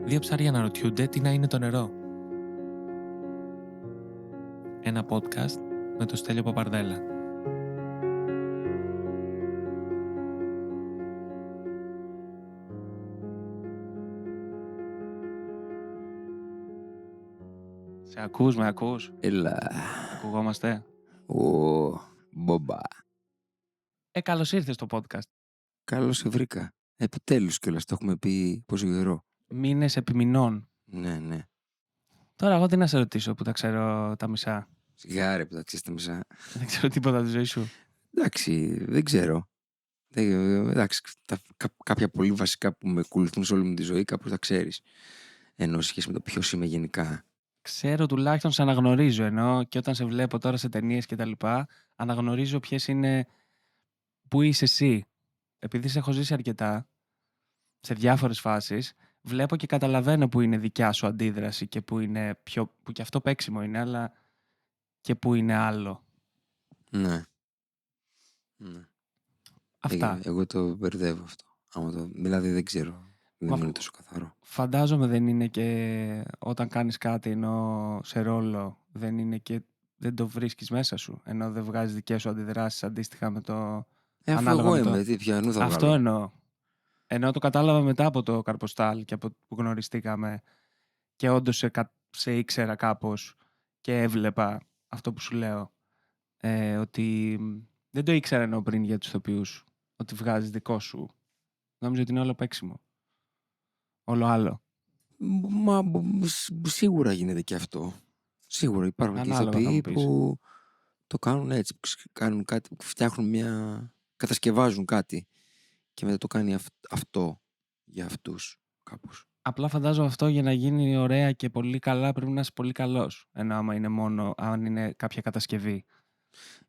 Δύο ψάρια αναρωτιούνται τι να είναι το νερό. Ένα podcast με το Στέλιο Παπαρδέλα. Σε ακούς, με ακούς? Έλα. Ακουγόμαστε? Μπομπά. Καλώς ήρθες στο podcast. Καλώς σε βρήκα. Επιτέλους κιόλας, το έχουμε πει πόσο καιρό. Μήνες επιμηνών. Ναι. Τώρα εγώ τι να σε ρωτήσω που τα ξέρω τα μισά. Σιγά ρε που τα ξέρεις τα μισά. Δεν ξέρω τίποτα τη ζωή σου. Εντάξει, δεν ξέρω. Εντάξει, κάποια πολύ βασικά που με ακολουθούν σε όλη μου τη ζωή κάπου τα ξέρεις. Ενώ σε σχέση με το ποιος είμαι γενικά. Ξέρω, τουλάχιστον σε αναγνωρίζω, ενώ και όταν σε βλέπω τώρα σε ταινίες και τα λοιπά, αναγνωρίζω ποιες είναι, πού είσαι εσύ. Επειδή σε έχω ζήσει αρκετά, σε διάφορες φάσεις, βλέπω και καταλαβαίνω που είναι δικιά σου αντίδραση και που είναι που και αυτό παίξιμο είναι, αλλά και που είναι άλλο. Ναι. Αυτά. Εγώ το μπερδεύω αυτό. Δηλαδή δεν ξέρω. Δεν είναι τόσο καθαρό. Φαντάζομαι δεν είναι και όταν κάνεις κάτι ενώ σε ρόλο δεν το βρίσκεις μέσα σου, ενώ δεν βγάζεις δικές σου αντιδράσεις αντίστοιχα με το... Αφού εγώ είμαι, τι πιανού θα Αυτό βγάλω. εννοώ. Ενώ το κατάλαβα μετά από το Καρποστάλ και από που γνωριστήκαμε και όντως σε ήξερα κάπως και έβλεπα αυτό που σου λέω. Ότι δεν το ήξερα ενώ πριν για τους ηθοποιούς. Ότι βγάζεις δικό σου. Νόμιζα ότι είναι όλο παίξιμο. Όλο άλλο. Μα σίγουρα γίνεται και αυτό. Σίγουρα υπάρχουν και ηθοποιοί που το κάνουν έτσι. Κάνουν κάτι, κατασκευάζουν κάτι και μετά το κάνει αυτό για αυτούς κάπως. Απλά φαντάζομαι αυτό για να γίνει ωραία και πολύ καλά πρέπει να είσαι πολύ καλός. Ενώ αν είναι κάποια κατασκευή.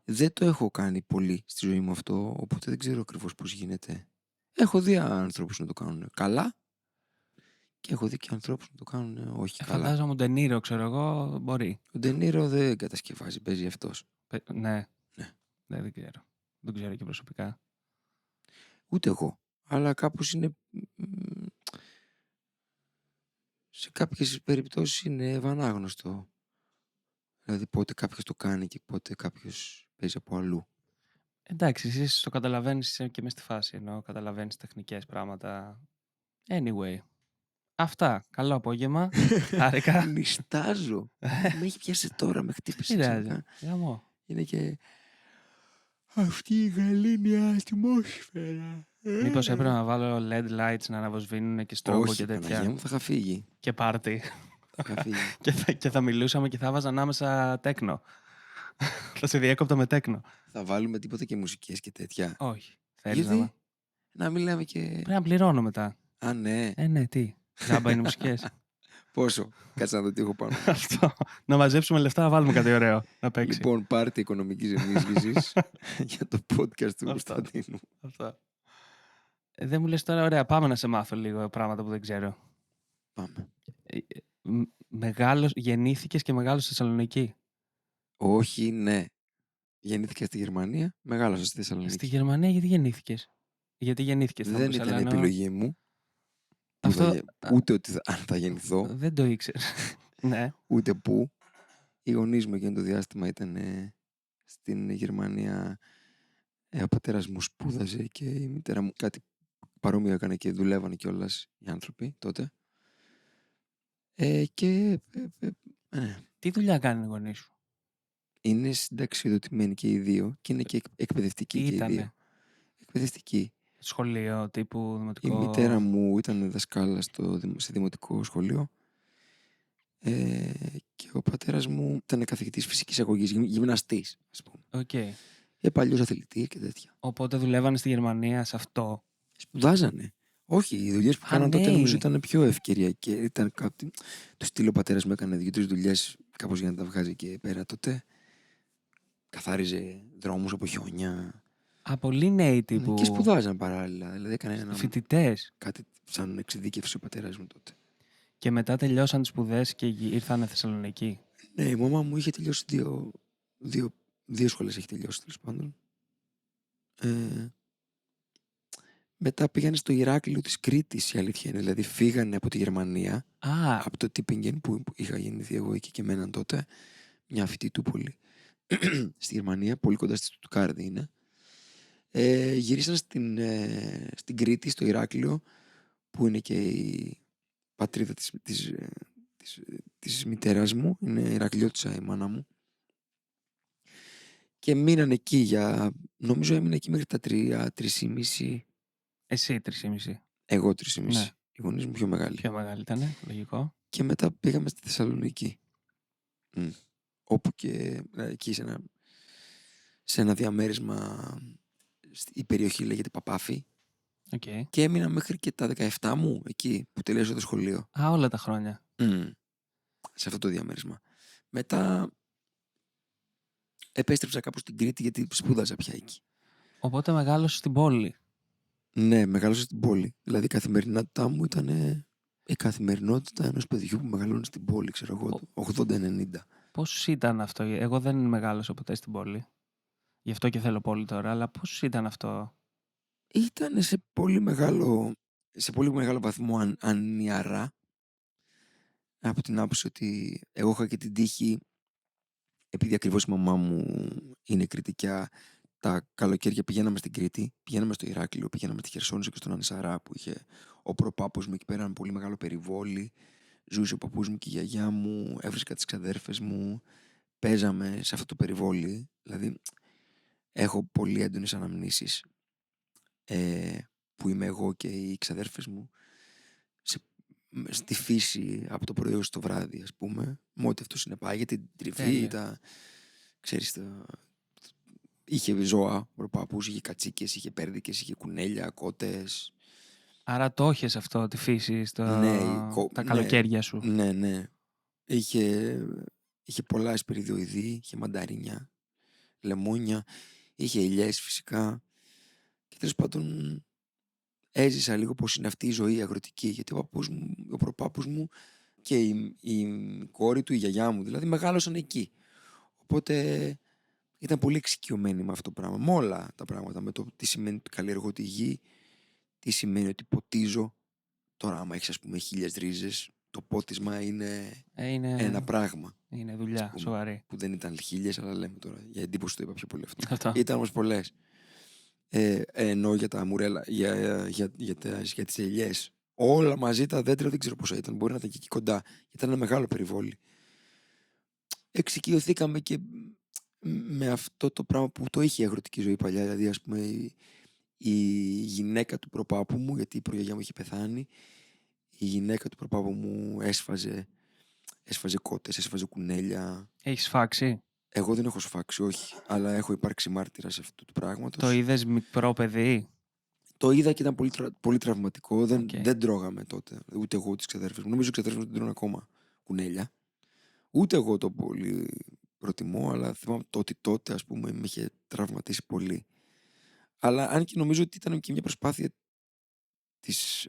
Δεν το έχω κάνει πολύ στη ζωή μου αυτό, οπότε δεν ξέρω ακριβώς πώς γίνεται. Έχω δει ανθρώπους να το κάνουν καλά και έχω δει και ανθρώπους να το κάνουν όχι καλά. Φαντάζομαι ο Ντενίρο, ξέρω εγώ, μπορεί. Ο Ντενίρο δεν κατασκευάζει, παίζει αυτός. Ναι. Δεν ξέρω. Δεν ξέρω και προσωπικά. Ούτε εγώ. Αλλά κάπως είναι... Σε κάποιες περιπτώσεις είναι ευανάγνωστο. Δηλαδή πότε κάποιος το κάνει και πότε κάποιος παίζει από αλλού. Εντάξει, εσύ το καταλαβαίνεις και μες στη φάση, ενώ καταλαβαίνεις τεχνικές πράγματα. Anyway. Αυτά. Καλό απόγευμα. Χάρηκα. Νιστάζω. Με έχει πιάσει τώρα, με χτύπησε ξαφνικά. Είναι και αυτή η γαλήνια ατμόσφαιρα. Μήπως έπρεπε να βάλω LED lights να αναβοσβήνουν και στρόμπο και τέτοια. Παναγία μου, θα είχα φύγει. Και πάρτι. Θα είχα φύγει. και θα μιλούσαμε και θα βάζα ανάμεσα τέκνο. Θα σε διέκοπτα με τέκνο. Θα βάλουμε τίποτα και μουσικές και τέτοια. Όχι. Θέλεις Γιατί να μιλάμε και... Πρέπει να πληρώνω μετά. Α, ναι. Ναι, τι. Ζάμπα είναι μουσικές. Πόσο. Κάτσε να δω τι έχω πάνω. Αυτό. Να μαζέψουμε λεφτά, να βάλουμε κάτι ωραίο να παίξει. Λοιπόν, πάρτε οικονομικής ενίσχυσης για το podcast του Κωνσταντίνου. Αυτό. Δεν μου λες τώρα, ωραία, πάμε να σε μάθω λίγο πράγματα που δεν ξέρω. Πάμε. Γεννήθηκες και μεγάλωσες στη Θεσσαλονίκη? Όχι, ναι. Γεννήθηκα στη Γερμανία, μεγάλωσα στη Θεσσαλονίκη. Στη Γερμανία γιατί γεννήθηκες? Δεν ήταν επιλογή μου. Αυτό... Ούτε ότι αν θα γεννηθώ. Δεν το ήξερα. Ναι. Ούτε που. Οι γονείς μου εκείνο το διάστημα ήταν στην Γερμανία. Ο πατέρας μου σπούδαζε και η μητέρα μου κάτι παρόμοιο έκανε και δουλεύανε κιόλας οι άνθρωποι τότε. Τι δουλειά κάνουν οι γονείς σου? Είναι συνταξιοδοτημένοι και οι δύο και είναι και εκπαιδευτικοί και οι δύο. Εκπαιδευτικοί. Σχολείο τύπου δημοτικό? Η μητέρα μου ήταν δασκάλα σε δημοτικό σχολείο και ο πατέρας μου ήταν καθηγητής φυσικής αγωγής, γυμναστής, ας πούμε. Okay. Παλιός αθλητής και τέτοια. Οπότε δουλεύανε στη Γερμανία σε αυτό? Σπουδάζανε. Όχι, οι δουλειές που κάναν τότε νομίζω ήταν πιο ευκαιρία και ήταν κάτι. Το στείλω ο πατέρας μου έκανε 2-3 δουλειές κάπως για να τα βγάζει και πέρα τότε. Καθάριζε δρόμους από χιόνια. Πολύ νέοι τύπου. Και σπουδάζαν παράλληλα. Δηλαδή έκανε φοιτητές. Κάτι σαν εξειδίκευση ο πατέρας μου τότε. Και μετά τελειώσαν τις σπουδές και ήρθαν Θεσσαλονίκη? Ναι, η μαμά μου είχε τελειώσει δύο σχολές έχει τελειώσει τέλος πάντων. Μετά πήγανε στο Ηράκλειο της Κρήτης, η αλήθεια είναι. Δηλαδή φύγανε από τη Γερμανία, Α, από το Τίπινγκεν που είχα γεννηθεί εγώ εκεί και μέναν τότε, μια φοιτητούπολη στη Γερμανία, πολύ κοντά στη Στουτγκάρδη είναι. Γυρίσαν στην Κρήτη, στο Ηράκλειο, που είναι και η πατρίδα της μητέρας μου, είναι Ηρακλειώτισσα η μάνα μου. Και μείναν εκεί νομίζω έμεινα εκεί μέχρι τα 3,5. εσύ 3,5. Εγώ 3,5. Ναι. Οι γονείς μου πιο μεγάλοι. Πιο μεγάλη ήταν, λογικό. Και μετά πήγαμε στη Θεσσαλονίκη. Όπου και εκεί σε ένα διαμέρισμα, η περιοχή λέγεται Παπάφη. Okay. Και έμεινα μέχρι και τα 17 μου εκεί που τελείωσα το σχολείο. Α, όλα τα χρόνια. Σε αυτό το διαμέρισμα. Μετά επέστρεψα κάπου στην Κρήτη γιατί σπούδαζα πια εκεί. Οπότε μεγάλωσε στην πόλη. Ναι, μεγάλωσα στην πόλη. Δηλαδή η καθημερινότητά μου ήταν η καθημερινότητα ενός παιδιού που μεγαλώνει στην πόλη, ξέρω εγώ, 80-90. Πώς ήταν αυτό? Εγώ δεν μεγάλωσα ποτέ στην πόλη. Γι' αυτό και θέλω πόλη τώρα, αλλά πώς ήταν αυτό? Ήταν σε πολύ μεγάλο βαθμό ανιαρά. Από την άποψη ότι εγώ είχα και την τύχη, επειδή ακριβώς η μαμά μου είναι κριτικιά, τα καλοκαίρια πηγαίναμε στην Κρήτη, πηγαίναμε στο Ηράκλειο, πηγαίναμε στη Χερσόνησο και στον Ανισαρά που είχε ο προπάπος μου εκεί πέρα, με πολύ μεγάλο περιβόλι. Ζούσε ο παππούς μου και η γιαγιά μου, έβρισκα τις ξαδέρφες μου, παίζαμε σε αυτό το περιβόλι. Δηλαδή έχω πολύ έντονες αναμνήσεις που είμαι εγώ και οι ξαδέρφες μου στη φύση από το πρωί ως το βράδυ, ας πούμε, με ό,τι αυτό συνεπάγεται, την τριβή, ξέρεις, είχε ζώα ο προπάπους, είχε κατσίκες, είχε πέρδικες, είχε κουνέλια, κότες. Άρα το έχεις αυτό, τη φύση, τα καλοκαίρια σου. Ναι. Είχε πολλά εσπεριδοειδή, είχε μανταρίνια, λεμόνια, είχε ελιές φυσικά. Και τέλος πάντων έζησα λίγο πώς είναι αυτή η ζωή αγροτική, γιατί ο προπάπους μου και η κόρη του, η γιαγιά μου δηλαδή, μεγάλωσαν εκεί. Οπότε ήταν πολύ εξοικειωμένοι με αυτό το πράγμα, με όλα τα πράγματα, με το τι σημαίνει ότι καλλιεργώ τη γη, τι σημαίνει ότι ποτίζω. Τώρα άμα έχεις, ας πούμε, 1.000 ρίζες, το πότισμα είναι ένα πράγμα. Είναι δουλειά, σοβαρή. Που δεν ήταν 1.000, αλλά λέμε τώρα, για εντύπωση το είπα πιο πολύ αυτό. Αυτό. Ήταν όμως πολλές. Ενώ για τα μουρέλα, για τις ελιές, όλα μαζί τα δέντρα δεν ξέρω πόσα ήταν, μπορεί να ήταν και εκεί κοντά. Ήταν ένα μεγάλο περιβόλι. Εξοικειωθήκαμε και με αυτό το πράγμα που το είχε η αγροτική ζωή παλιά. Δηλαδή, ας πούμε, η γυναίκα του προπάπου μου, γιατί η προγιαγιά μου είχε πεθάνει, η γυναίκα του προπάπου μου έσφαζε κότες, έσφαζε κουνέλια. Έχεις φάξει? Εγώ δεν έχω σφάξει, όχι, αλλά έχω υπάρξει μάρτυρας αυτού του πράγματος. Το είδες μικρό παιδί? Το είδα και ήταν πολύ τραυματικό. Δεν τρώγαμε τότε. Ούτε εγώ, τις ξαδέρφες μου. Νομίζω ότι οι ξαδέρφες μου δεν τρώνε ακόμα κουνέλια. Ούτε εγώ το πολύ προτιμώ, αλλά θυμάμαι ότι τότε, ας πούμε, με είχε τραυματίσει πολύ. Αλλά αν και νομίζω ότι ήταν και μια προσπάθεια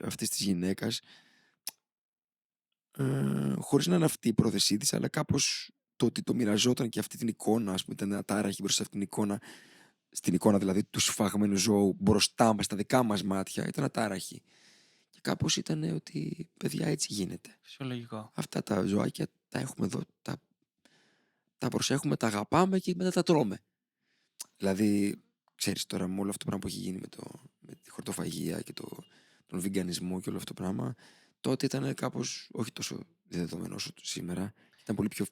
αυτής της γυναίκας, χωρίς να είναι αυτή η πρόθεσή της, αλλά κάπως το ότι το μοιραζόταν και αυτή την εικόνα, ας πούμε, ήταν ατάραχη μπροστά σε αυτήν την εικόνα, στην εικόνα δηλαδή του σφαγμένου ζώου μπροστά μας, στα δικά μας μάτια, ήταν ατάραχη. Και κάπως ήταν ότι, παιδιά, έτσι γίνεται. Φυσιολογικό. Αυτά τα ζωάκια τα έχουμε εδώ, τα προσέχουμε, τα αγαπάμε και μετά τα τρώμε. Δηλαδή, ξέρεις τώρα, με όλο αυτό το πράγμα που έχει γίνει με τη χορτοφαγία και τον βιγκανισμό και όλο αυτό το πράγμα, τότε ήταν κάπως όχι τόσο δεδομένο όσο σήμερα. Ήταν πολύ πιο...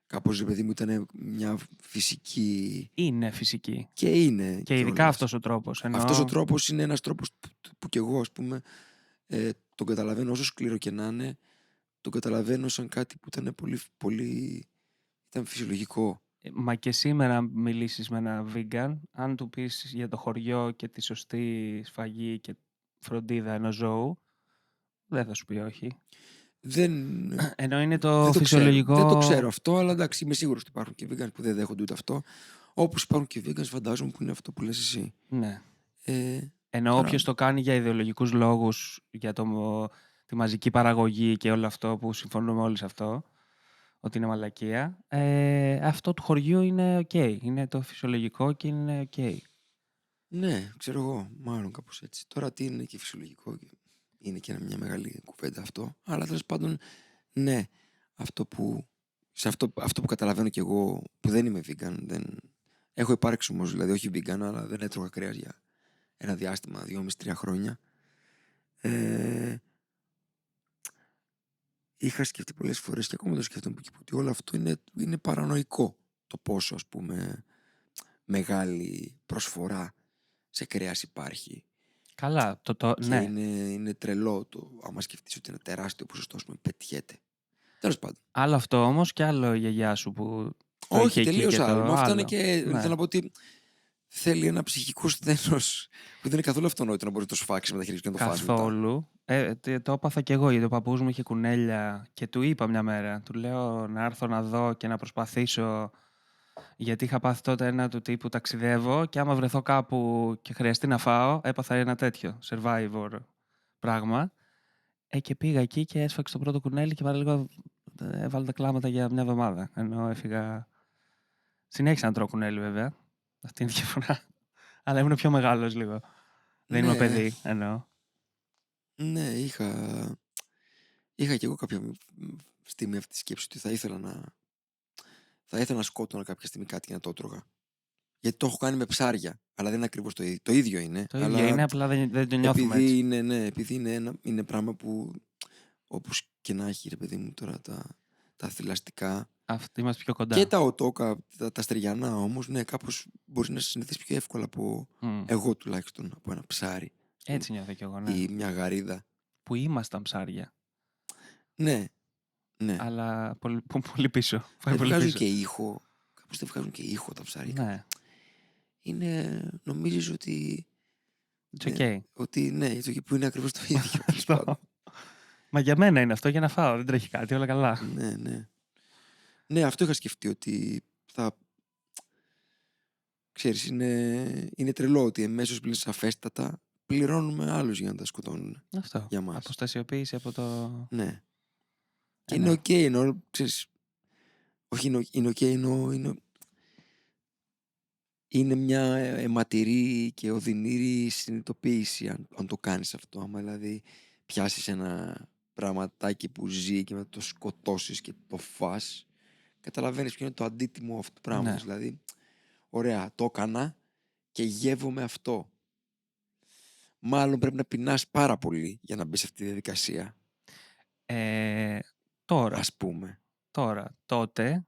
Κάπως, ρε παιδί μου, ήταν μια φυσική... Είναι φυσική. Και είναι. Και ειδικά αυτός ο τρόπος. Αυτός ο τρόπος είναι ένας τρόπος που κι εγώ, ας πούμε, τον καταλαβαίνω, όσο σκληρό και να είναι, τον καταλαβαίνω σαν κάτι που ήταν πολύ ήταν φυσιολογικό. Μα και σήμερα μιλήσεις με ένα vegan, αν του πεις για το χωριό και τη σωστή σφαγή και φροντίδα ενός ζώου, δεν θα σου πει όχι. Ενώ είναι το φυσιολογικό... Δεν το ξέρω αυτό, αλλά εντάξει, είμαι σίγουρος ότι υπάρχουν και vegans που δεν δέχονται ούτε αυτό. Όπως υπάρχουν και vegans, φαντάζομαι, που είναι αυτό που λες εσύ. Ναι. Ενώ όποιος το κάνει για ιδεολογικούς λόγους, για τη μαζική παραγωγή και όλο αυτό που συμφωνούμε όλοι σε αυτό, ότι είναι μαλακία, αυτό του χωριού είναι ok. Είναι το φυσιολογικό και είναι ok. Ναι, ξέρω εγώ, μάλλον κάπως έτσι. Τώρα τι είναι και φυσιολογικό, είναι και μια μεγάλη κουβέντα αυτό. Αλλά τέλος πάντων, ναι, αυτό που, αυτό που καταλαβαίνω κι εγώ, που δεν είμαι vegan, έχω υπάρξει όμως, δηλαδή όχι vegan, αλλά δεν έτρωγα κρέας για ένα διάστημα, 2,5-3 χρόνια. Είχα σκεφτεί πολλές φορές και ακόμα το σκέφτομαι ότι όλο αυτό είναι παρανοϊκό. Το πόσο, ας πούμε, μεγάλη προσφορά σε κρέας υπάρχει. Καλά, Και ναι. είναι τρελό άμα σκεφτείς ότι ένα τεράστιο ποσοστό, ας πούμε, πετιέται. Τέλος πάντων. Άλλο αυτό όμως και άλλο η γιαγιά σου που το Όχι, είχε εκεί τελείως και άλλο. το Μα αυτό είναι άλλο. και. Ναι. Θέλω να πω ότι θέλει ένα ψυχικό σθένος που δεν είναι καθόλου αυτονόητο να μπορεί να το σφάξει με τα χέρια σου και να το φας μετά. Καθόλου. Το έπαθα κι εγώ γιατί ο παππούς μου είχε κουνέλια και του είπα μια μέρα. Του λέω να έρθω να δω και να προσπαθήσω. Γιατί είχα πάθει τότε ένα του τύπου ταξιδεύω και άμα βρεθώ κάπου και χρειαστεί να φάω, έπαθα ένα τέτοιο survivor πράγμα. Και πήγα εκεί και έσφαξε το πρώτο κουνέλι και παραλίγο έβαλα τα κλάματα για μια εβδομάδα. Ενώ έφυγα. Συνέχισα να τρώω κουνέλι βέβαια. Αυτή είναι η διαφορά. Αλλά ήμουν πιο μεγάλος λίγο. Δεν είμαι Ναι, παιδί, εννοώ. ναι, είχα κι εγώ κάποια στιγμή αυτή τη σκέψη ότι θα ήθελα να σκότωνα κάποια στιγμή κάτι και να το έτρωγα. Γιατί το έχω κάνει με ψάρια, αλλά δεν είναι ακριβώς το ίδιο. Το ίδιο είναι. Το αλλά ίδιο είναι, απλά δεν το νιώθουμε έτσι. επειδή είναι πράγμα που, όπως και να έχει, ρε παιδί μου, τώρα τα θηλαστικά Αυτοί είμαστε πιο κοντά. και τα οτόκα, τα στεριανά όμως, ναι, κάπως μπορείς να συνηθίσεις πιο εύκολα από εγώ τουλάχιστον, από ένα ψάρι. Έτσι νιώθω κι εγώ, ναι. Ή μια γαρίδα. Που ήμασταν ψάρια. Ναι, ναι. Αλλά πολύ πίσω. Δεν βγάζουν και ήχο. Κάπως δεν βγάζουν και ήχο τα ψάρια. Ναι. Νομίζεις ότι. It's okay. Ότι ναι, που είναι ακριβώς το ίδιο. Μα για μένα είναι αυτό για να φάω. Δεν τρέχει κάτι, όλα καλά. Ναι, ναι. Ναι, αυτό είχα σκεφτεί ότι θα. Ξέρεις, είναι τρελό ότι εμέσως πλην σαφέστατα πληρώνουμε άλλους για να τα σκοτώνουν. Αυτό. Για μας. Αποστασιοποίηση από το. Ναι. Και είναι οκ, εννοώ, ξέρεις. Όχι, είναι οκ, είναι μια αιματηρή και οδυνήρη συνειδητοποίηση αν το κάνεις αυτό. Άμα δηλαδή πιάσεις ένα πραγματάκι που ζει και να το σκοτώσεις και το φας, καταλαβαίνεις ποιο είναι το αντίτιμο αυτού του πράγματος. Ναι. Δηλαδή, ωραία, το έκανα και γεύομαι αυτό. Μάλλον πρέπει να πεινάς πάρα πολύ για να μπεις σε αυτή τη διαδικασία. Τώρα. Ας πούμε. Τότε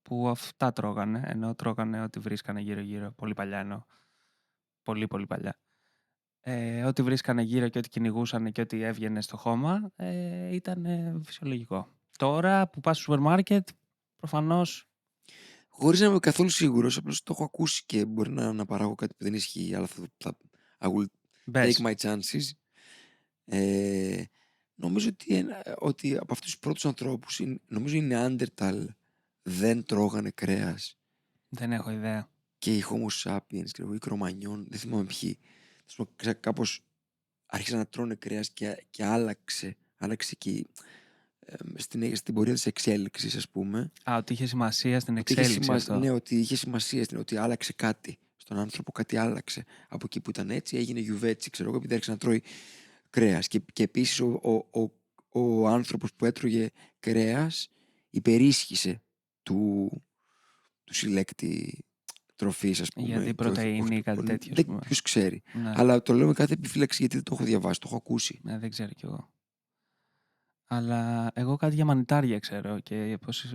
που αυτά τρώγανε, ενώ τρώγανε ό,τι βρίσκανε γύρω-γύρω. Πολύ παλιά εννοώ. Πολύ, πολύ παλιά. Ό,τι βρίσκανε γύρω και ό,τι κυνηγούσαν και ό,τι έβγαινε στο χώμα ήταν φυσιολογικό. Τώρα που πας στο σούπερ μάρκετ, προφανώς. Χωρίς να είμαι καθόλου σίγουρος, απλώς το έχω ακούσει και μπορεί να παράγω κάτι που δεν ισχύει, αλλά I will take my chances. Νομίζω ότι από αυτούς τους πρώτους ανθρώπους, νομίζω οι Νεάντερταλ δεν τρώγανε κρέας. Δεν έχω ιδέα. Και οι Homo sapiens, οι Κρομανιών, δεν θυμάμαι ποιοι. Κάπως άρχισαν να τρώνε κρέας και άλλαξε και στην πορεία της εξέλιξης, ας πούμε. Ότι είχε σημασία στην εξέλιξη αυτό. Ναι, ότι είχε σημασία, ότι άλλαξε κάτι. Στον άνθρωπο κάτι άλλαξε. Από εκεί που ήταν έτσι έγινε γιουβέτσι, ξέρω εγώ, επειδή άρχισε να τρώει κρέας. Και επίσης ο άνθρωπος που έτρωγε κρέας υπερίσχυσε του συλλέκτη τροφής, ας πούμε. Γιατί πρωτεΐνη ή κάτι τέτοιο. Ποιος ξέρει. Ναι. Αλλά το λέω με κάθε επιφύλαξη γιατί δεν το έχω διαβάσει, το έχω ακούσει. Ναι, δεν ξέρω κι εγώ. Αλλά εγώ κάτι για μανιτάρια ξέρω και πώς.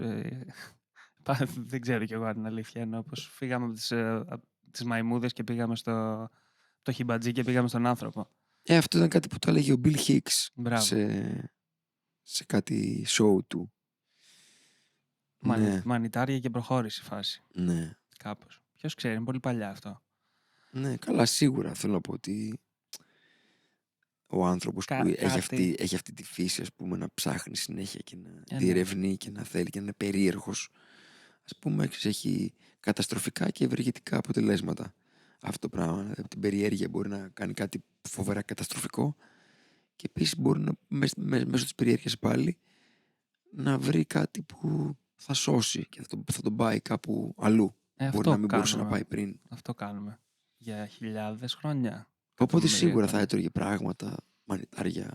Δεν ξέρω κι εγώ αν είναι αλήθεια. Ενώ πως φύγαμε από τις μαϊμούδες και πήγαμε το χιμπατζί και πήγαμε στον άνθρωπο. Αυτό ήταν κάτι που το έλεγε ο Bill Hicks σε κάτι show του. Μανιτάρια και προχώρησε η φάση. Ναι. Κάπως. Ποιος ξέρει, είναι πολύ παλιά αυτό. Ναι, καλά, σίγουρα θέλω να πω ότι ο άνθρωπος που έχει αυτή τη φύση, ας πούμε, να ψάχνει συνέχεια και να διερευνεί και να θέλει και να είναι περίεργος, ας πούμε, έχει καταστροφικά και ευεργετικά αποτελέσματα. Αυτό το πράγμα, από την περιέργεια μπορεί να κάνει κάτι φοβερά καταστροφικό και επίσης μπορεί μέσω της περιέργειας πάλι να βρει κάτι που θα σώσει και θα τον πάει κάπου αλλού. Μπορεί να μην μπορούσε να πάει πριν. Αυτό κάνουμε. Για χιλιάδες χρόνια. Οπότε Εκατομμύρια σίγουρα θα χρόνια. έτρωγε πράγματα, μανιτάρια,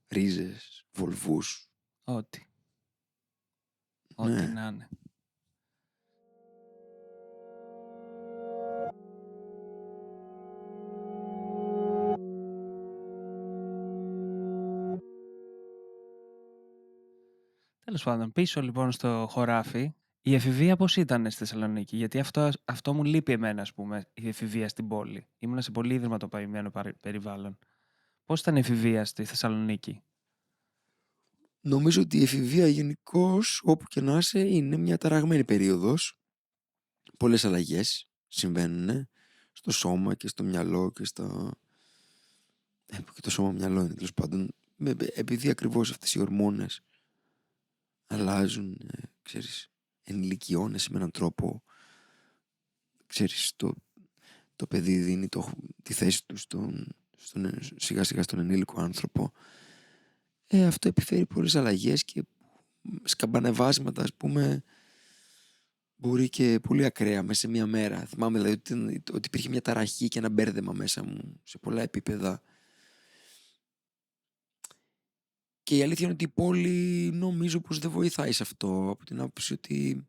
ρίζες, βολβούς. Ό,τι. Ό,τι Ναι. να είναι. Τέλος πάντων, πίσω λοιπόν στο χωράφι, η εφηβεία πώς ήταν στη Θεσσαλονίκη? Γιατί αυτό μου λείπει εμένα, ας πούμε, η εφηβεία στην πόλη. Ήμουνα σε πολύ ιδρυματοποιημένο περιβάλλον. Πώς ήταν η εφηβεία στη Θεσσαλονίκη? Νομίζω ότι η εφηβεία γενικώς, όπου και να είσαι, είναι μια ταραγμένη περίοδος. Πολλές αλλαγές συμβαίνουν στο σώμα και στο μυαλό και στο... και το σώμα μυαλό είναι τέλος πάντων. Επειδή ακριβώς αυτές οι ορμόνες αλλάζουν, ξέρεις, ενηλικιώνεσαι με έναν τρόπο, ξέρεις, το παιδί δίνει τη θέση του σιγά σιγά στον ενήλικο άνθρωπο. Αυτό επιφέρει πολλές αλλαγές και σκαμπανεβάσματα, ας πούμε, μπορεί και πολύ ακραία μέσα σε μία μέρα. Θυμάμαι δηλαδή ότι υπήρχε μια ταραχή και ένα μπέρδεμα μέσα μου σε πολλά επίπεδα. Και η αλήθεια είναι ότι η πόλη νομίζω πως δεν βοηθάει σε αυτό, από την άποψη ότι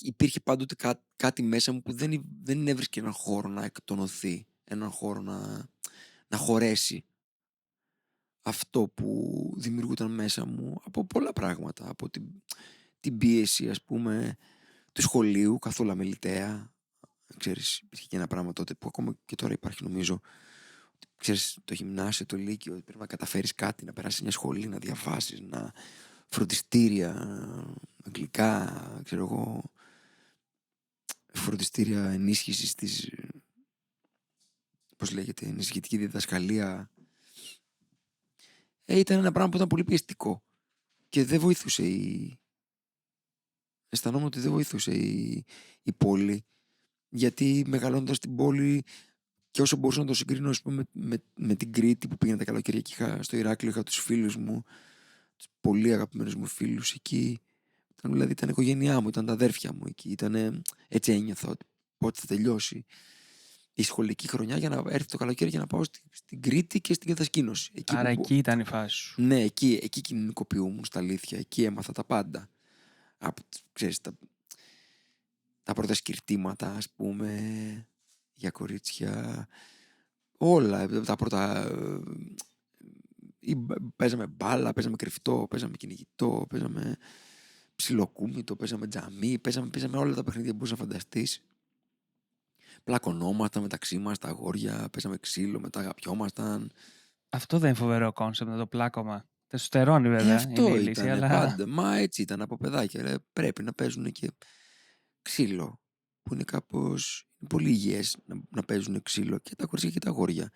υπήρχε πάντοτε κάτι μέσα μου που δεν έβρισκε έναν χώρο να εκτονωθεί, έναν χώρο να χωρέσει αυτό που δημιουργούταν μέσα μου από πολλά πράγματα, από την πίεση, ας πούμε, του σχολείου, καθόλου αμεληταία. Ξέρεις, υπήρχε και ένα πράγμα τότε που ακόμα και τώρα υπάρχει, νομίζω. Ξέρεις, το γυμνάσιο, το λύκειο, πρέπει να καταφέρεις κάτι, να περάσεις μια σχολή, να διαβάσεις, να φροντιστήρια, αγγλικά, ξέρω εγώ, φροντιστήρια ενίσχυσης της, πώς λέγεται, ενισχυτική διδασκαλία. Ήταν ένα πράγμα που ήταν πολύ πιεστικό και δεν βοηθούσε αισθανόμουν ότι δεν βοηθούσε η πόλη, γιατί μεγαλώνοντας στην πόλη, και όσο μπορούσα να το συγκρίνω, ας πούμε, με την Κρήτη που πήγαινα τα καλοκαίρια και στο Ηράκλειο, είχα τους φίλους μου, τους πολύ αγαπημένους μου φίλους εκεί. Δηλαδή ήταν η οικογένειά μου, ήταν τα αδέρφια μου εκεί. Έτσι ένιωθα ότι πότε θα τελειώσει η σχολική χρονιά για να έρθει το καλοκαίρι για να πάω στην Κρήτη και στην κατασκήνωση. Άρα εκεί ήταν η φάση σου. Ναι, εκεί κοινωνικοποιούμουν στα αλήθεια. Εκεί έμαθα τα πάντα. Ξέρεις, τα πρώτα σκυρτήματα, ας πούμε, για κορίτσια. Όλα. Τα πρώτα... Παίζαμε μπάλα, παίζαμε κρυφτό, παίζαμε κυνηγητό, παίζαμε ψιλοκούμιτο, παίζαμε τζαμί, παίζαμε όλα τα παιχνίδια που μπορείς να φανταστείς. Πλακωνόμασταν μεταξύ μας, τα αγόρια, παίζαμε ξύλο, μετά αγαπιόμασταν. Αυτό δεν είναι φοβερό κόνσεπτ, το πλάκωμα. Τεστοστερόνι βέβαια, Αυτό είναι η λύση, ήταν αλλά... πάντα. Μα έτσι ήταν από παιδάκια. Πρέπει να παίζουν και ξύλο, που είναι κάπως πολύ υγιές να παίζουν ξύλο, και τα κορίτσια και τα αγόρια.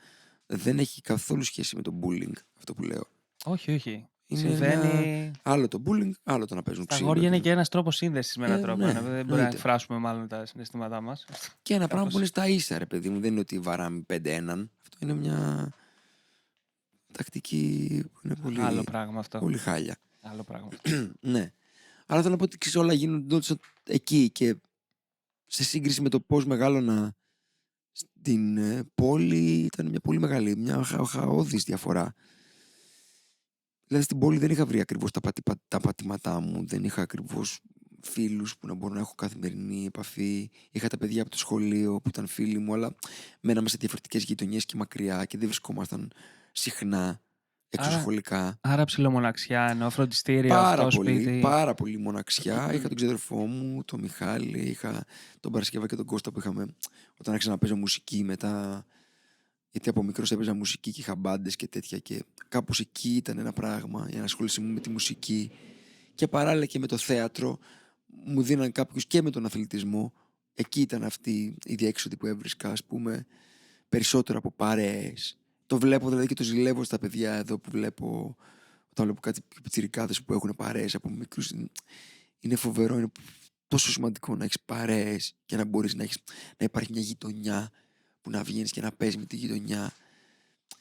Δεν έχει καθόλου σχέση με το bullying αυτό που λέω. Όχι, όχι. Είναι Συμβαίνει... άλλο το bullying, άλλο το να παίζουν Τα ξύλο. αγόρια είναι και ένας τρόπος σύνδεσης με έναν τρόπο. Ναι, Δεν μπορεί να εκφράσουμε μάλλον τα συναισθήματά μας. Και ένα πράγμα που είναι στα ίσα, ρε παιδί μου. Δεν είναι ότι βαράμε 5-1. Αυτό είναι μια τακτική που είναι πολύ, άλλο πράγμα αυτό. Πολύ χάλια. Άλλο πράγμα. Ναι. Αλλά θέλω να πω ότι όλα γίνονται εκεί, και σε σύγκριση με το πώς μεγάλωνα στην πόλη, ήταν μια πολύ μεγάλη, μια χαόδης διαφορά. Δηλαδή στην πόλη δεν είχα βρει ακριβώς τα πατήματά μου, δεν είχα ακριβώς φίλους που να μπορώ να έχω καθημερινή επαφή. Είχα τα παιδιά από το σχολείο που ήταν φίλοι μου, αλλά μέναμε σε διαφορετικές γειτονιές και μακριά και δεν βρισκόμασταν συχνά εξωσχολικά. Άρα ψιλομοναξιά, ενώ φροντιστήριο, αυτό σπίτι. Πάρα πολύ μοναξιά. Είχα τον ξαδερφό μου, τον Μιχάλη, είχα τον Παρασκευά και τον Κώστα που είχαμε όταν άρχισα να παίζω μουσική μετά. Γιατί από μικρός έπαιζα μουσική και είχα μπάντες και τέτοια, και κάπως εκεί ήταν ένα πράγμα για να ασχοληθεί με τη μουσική, και παράλληλα και με το θέατρο μου δίναν κάποιους, και με τον αθλητισμό. Εκεί ήταν αυτή η διέξοδη που έβρισκα, ας πούμε, περισσότερο από παρέες. Το βλέπω δηλαδή και το ζηλεύω στα παιδιά εδώ που βλέπω, όταν βλέπω κάτι πιτσιρικάδες που έχουν παρέες από μικρούς. Είναι φοβερό, είναι τόσο σημαντικό να έχεις παρέες και να μπορείς να υπάρχει μια γειτονιά που να βγαίνεις και να παίζεις με τη γειτονιά.